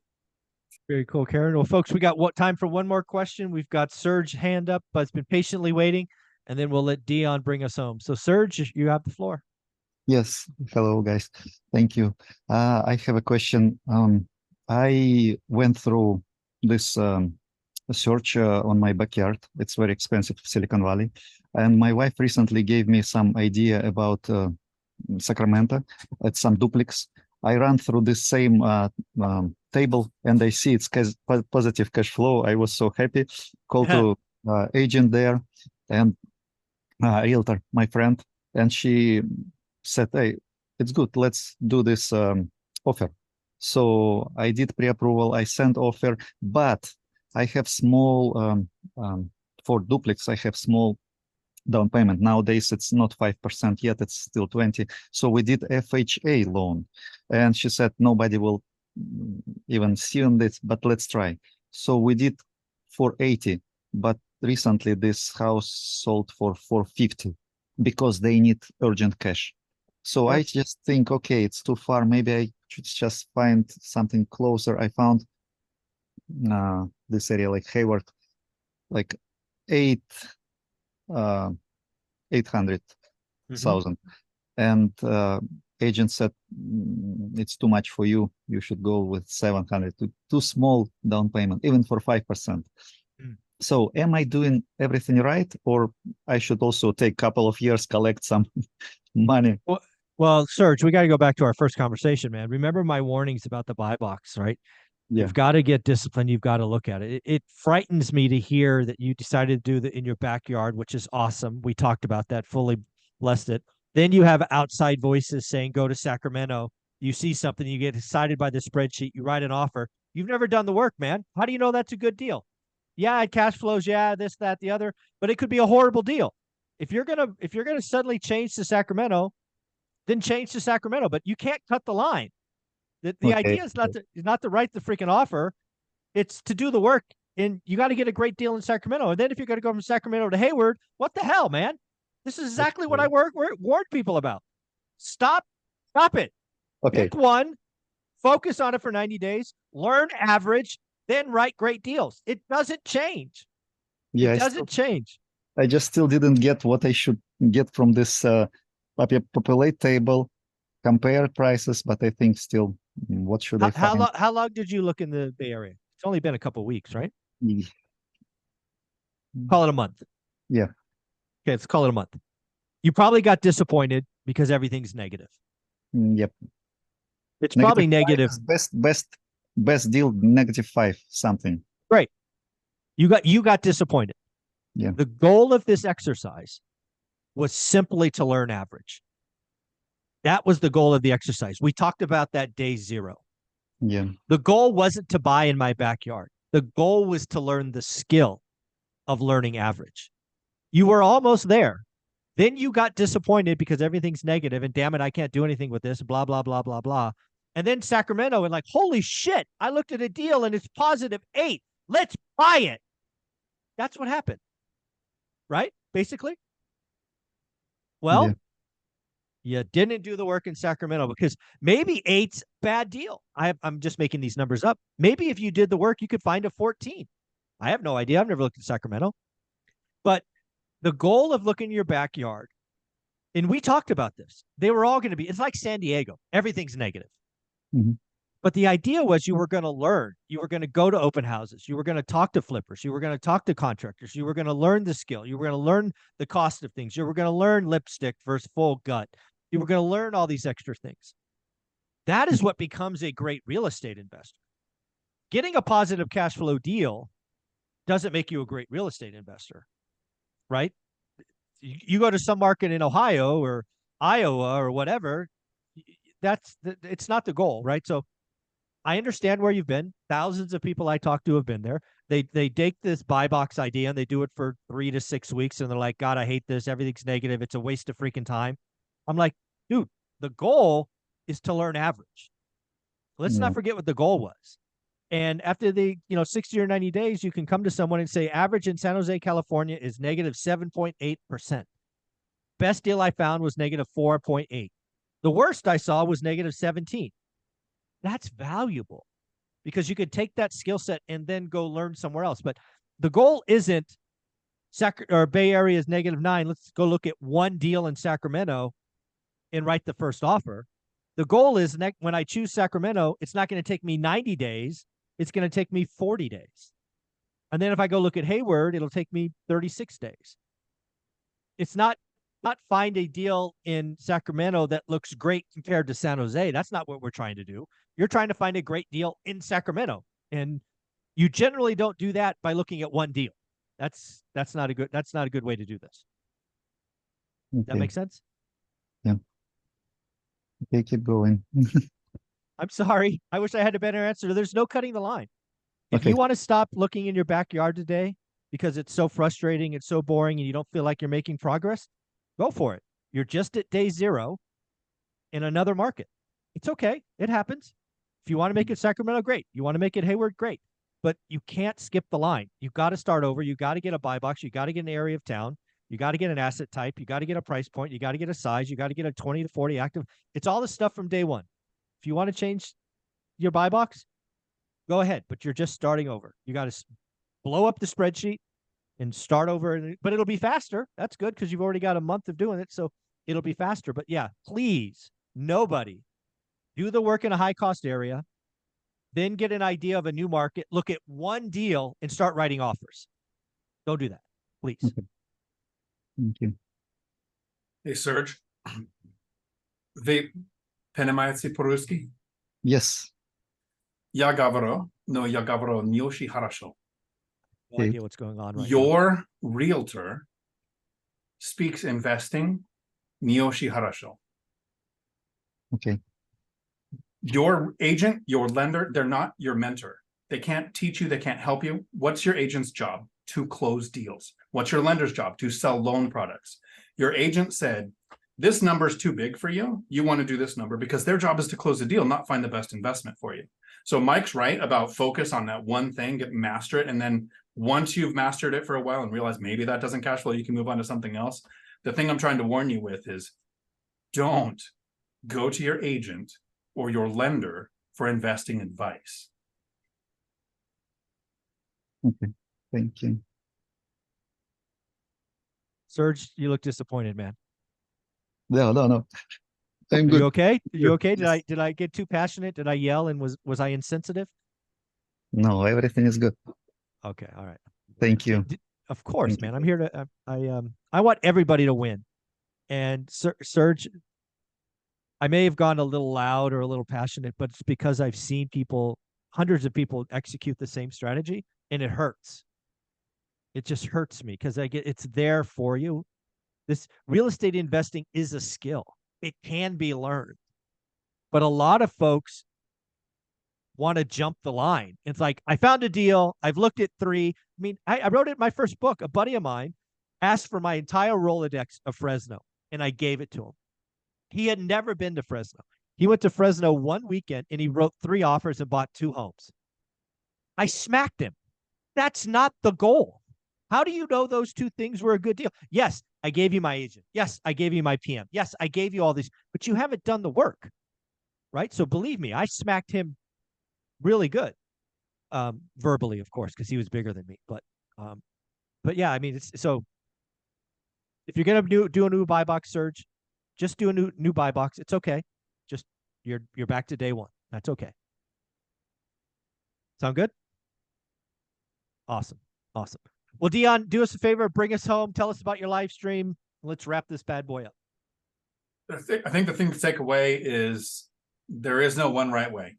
Very cool, Karen. Well, folks, we got time for one more question. We've got Serge hand up, but it's been patiently waiting, and then we'll let Dion bring us home. So Serge, you have the floor. Yes. Hello, guys. Thank you. I have a question. I went through this search on my backyard. It's very expensive, Silicon Valley. And my wife recently gave me some idea about Sacramento at some duplex. I ran through this same table and I see it's positive cash flow. I was so happy. Called to agent there and realtor, my friend, and she said, "Hey, it's good. Let's do this offer." So I did pre-approval. I sent offer, but I have small for duplex. I have small down payment. Nowadays, it's not 5% yet. It's still 20. So we did FHA loan, and she said nobody will even see on this, but let's try. So we did 480, but recently this house sold for 450 because they need urgent cash. So I just think, okay, it's too far. Maybe I should just find something closer. I found this area like Hayward, like 800,000, and agent said it's too much for you. You should go with 700. Too small down payment, even for 5%. So am I doing everything right, or I should also take a couple of years, collect some money? Well, Serge, we got to go back to our first conversation, man. Remember my warnings about the buy box, right? Yeah. You've got to get disciplined. You've got to look at it. It frightens me to hear that you decided to do that in your backyard, which is awesome. We talked about that, fully blessed it. Then you have outside voices saying, go to Sacramento. You see something, you get excited by the spreadsheet, you write an offer. You've never done the work, man. How do you know that's a good deal? Yeah, it cash flows. Yeah, this, that, the other, but it could be a horrible deal. If you're gonna suddenly change to Sacramento, then change to Sacramento. But you can't cut the line. The idea is not to write the freaking offer. It's to do the work, and you got to get a great deal in Sacramento. And then if you're going to go from Sacramento to Hayward, what the hell, man? This is exactly what I warned people about. Stop it. Okay. Pick one, focus on it for 90 days, learn average, then write great deals. It doesn't change. Yeah, it doesn't change. I just still didn't get what I should get from this populate table, compare prices, but I think still, what should I find? How long did you look in the Bay Area? It's only been a couple of weeks, right? Call it a month. Yeah. Okay, let's call it a month. You probably got disappointed because everything's negative. Yep. It's probably negative. Best deal, -5 something. Great. You got disappointed. Yeah. The goal of this exercise was simply to learn average. That was the goal of the exercise. We talked about that day 0. Yeah. The goal wasn't to buy in my backyard. The goal was to learn the skill of learning average. You were almost there. Then you got disappointed because everything's negative and damn it, I can't do anything with this, blah, blah, blah, blah, blah. And then Sacramento and like, holy shit, I looked at a deal and it's +8. Let's buy it. That's what happened. Right? Basically. Well, you didn't do the work in Sacramento because maybe 8's bad deal. I'm just making these numbers up. Maybe if you did the work, you could find a 14. I have no idea. I've never looked at Sacramento. But the goal of looking at your backyard, and we talked about this, they were all going to be, it's like San Diego. Everything's negative. But the idea was you were going to learn. You were going to go to open houses. You were going to talk to flippers. You were going to talk to contractors. You were going to learn the skill. You were going to learn the cost of things. You were going to learn lipstick versus full gut. You were going to learn all these extra things. That is what becomes a great real estate investor. Getting a positive cash flow deal doesn't make you a great real estate investor, right? You go to some market in Ohio or Iowa or whatever, it's not the goal, right? So I understand where you've been. Thousands of people I talk to have been there. They take this buy box idea and they do it for 3 to 6 weeks and they're like, God, I hate this. Everything's negative. It's a waste of freaking time. I'm like, dude, the goal is to learn average. Let's not forget what the goal was. And after the 60 or 90 days, you can come to someone and say, average in San Jose, California is -7.8%. Best deal I found was -4.8. The worst I saw was -17. That's valuable because you could take that skill set and then go learn somewhere else. But the goal isn't Bay Area is -9. Let's go look at one deal in Sacramento. and write the first offer. The goal is when I choose Sacramento, it's not going to take me 90 days. It's going to take me 40 days. And then if I go look at Hayward, it'll take me 36 days. It's not find a deal in Sacramento that looks great compared to San Jose. That's not what we're trying to do. You're trying to find a great deal in Sacramento. And you generally don't do that by looking at one deal. That's not a good way to do this. Okay. That makes sense? Yeah. Okay, keep going. I'm sorry. I wish I had a better answer. There's no cutting the line. If Okay. you want to stop looking in your backyard today because it's so frustrating, it's so boring, and you don't feel like you're making progress, go for it. You're just at day 0 in another market. It's okay. It happens. If you want to make it Sacramento, great. You want to make it Hayward, great. But you can't skip the line. You've got to start over. You got to get a buy box. You got to get an area of town. You got to get an asset type. You got to get a price point. You got to get a size. You got to get a 20 to 40 active. It's all the stuff from day 1. If you want to change your buy box, go ahead. But you're just starting over. You got to blow up the spreadsheet and start over. But it'll be faster. That's good because you've already got a month of doing it. So it'll be faster. But yeah, please, nobody do the work in a high cost area. Then get an idea of a new market, look at one deal and start writing offers. Don't do that, please. Okay. Thank you. Hey, Serge. Wy poнимаете по-русски? Yes. Я говорю, но я говорю не очень хорошо. No idea what's going on right now. Your realtor speaks investing не очень хорошо. Okay. Your agent, your lender, they're not your mentor. They can't teach you, they can't help you. What's your agent's job? To close deals. What's your lender's job? To sell loan products. Your agent said, this number is too big for you. You want to do this number because their job is to close a deal, not find the best investment for you. So Mike's right about focus on that one thing, master it. And then once you've mastered it for a while and realize maybe that doesn't cash flow, you can move on to something else. The thing I'm trying to warn you with is don't go to your agent or your lender for investing advice. Okay. Thank you. Serge, you look disappointed, man. No. I'm Are good. you okay? Are you okay? Yes. Did I get too passionate? Did I yell and was I insensitive? No, everything is good. Okay, all right. Thank you. Of course, Thank you. man. I'm here to I want everybody to win. And Serge, I may have gone a little loud or a little passionate, but it's because I've seen hundreds of people execute the same strategy, and it hurts. It just hurts me because it's there for you. This real estate investing is a skill. It can be learned. But a lot of folks want to jump the line. It's like, I found a deal. I've looked at 3. I mean, I wrote it in my first book. A buddy of mine asked for my entire Rolodex of Fresno, and I gave it to him. He had never been to Fresno. He went to Fresno one weekend, and he wrote 3 offers and bought 2 homes. I smacked him. That's not the goal. How do you know those 2 things were a good deal? Yes, I gave you my agent. Yes, I gave you my PM. Yes, I gave you all these, but you haven't done the work, right? So believe me, I smacked him really good, verbally, of course, because he was bigger than me. But yeah, I mean, so if you're gonna do a new buy box, Serge, just do a new buy box. It's okay. Just you're back to day 1. That's okay. Sound good? Awesome. Well, Dion, do us a favor, bring us home, tell us about your live stream. Let's wrap this bad boy up. I think the thing to take away is there is no one right way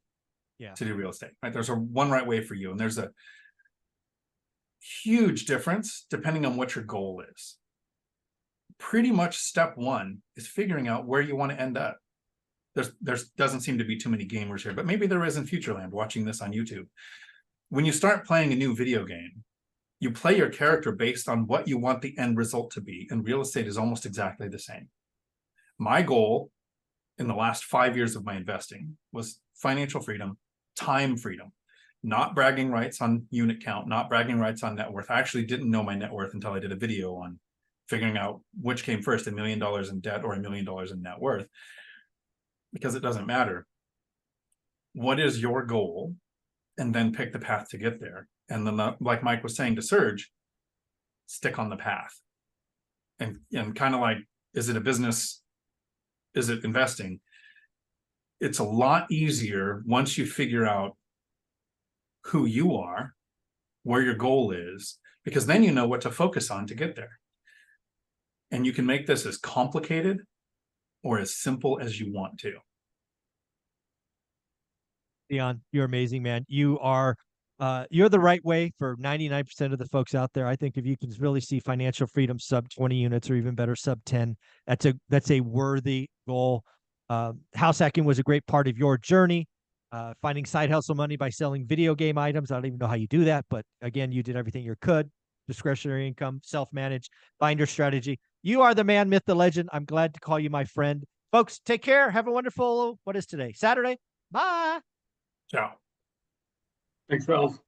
to do real estate, right? There's a one right way for you. And there's a huge difference depending on what your goal is. Pretty much step 1 is figuring out where you want to end up. There doesn't seem to be too many gamers here, but maybe there is in Futureland watching this on YouTube. When you start playing a new video game, you play your character based on what you want the end result to be, and real estate is almost exactly the same. My goal in the last 5 years of my investing was financial freedom, time freedom, not bragging rights on unit count, not bragging rights on net worth. I actually didn't know my net worth until I did a video on figuring out which came first, $1 million in debt or $1 million in net worth, because it doesn't matter. What is your goal? And then pick the path to get there. And then, like Mike was saying to Serge, stick on the path. And kind of like, is it a business is it investing? It's a lot easier once you figure out who you are, where your goal is, because then you know what to focus on to get there. And you can make this as complicated or as simple as you want to. Dion, you're amazing, man. You're the right way for 99% of the folks out there. I think if you can really see financial freedom sub 20 units or even better sub 10, that's a worthy goal. House hacking was a great part of your journey. Finding side hustle money by selling video game items. I don't even know how you do that, but again, you did everything you could. Discretionary income, self-managed, binder strategy. You are the man, myth, the legend. I'm glad to call you my friend. Folks, take care. Have a wonderful, what is today? Saturday. Bye. Ciao. Thanks, fellas.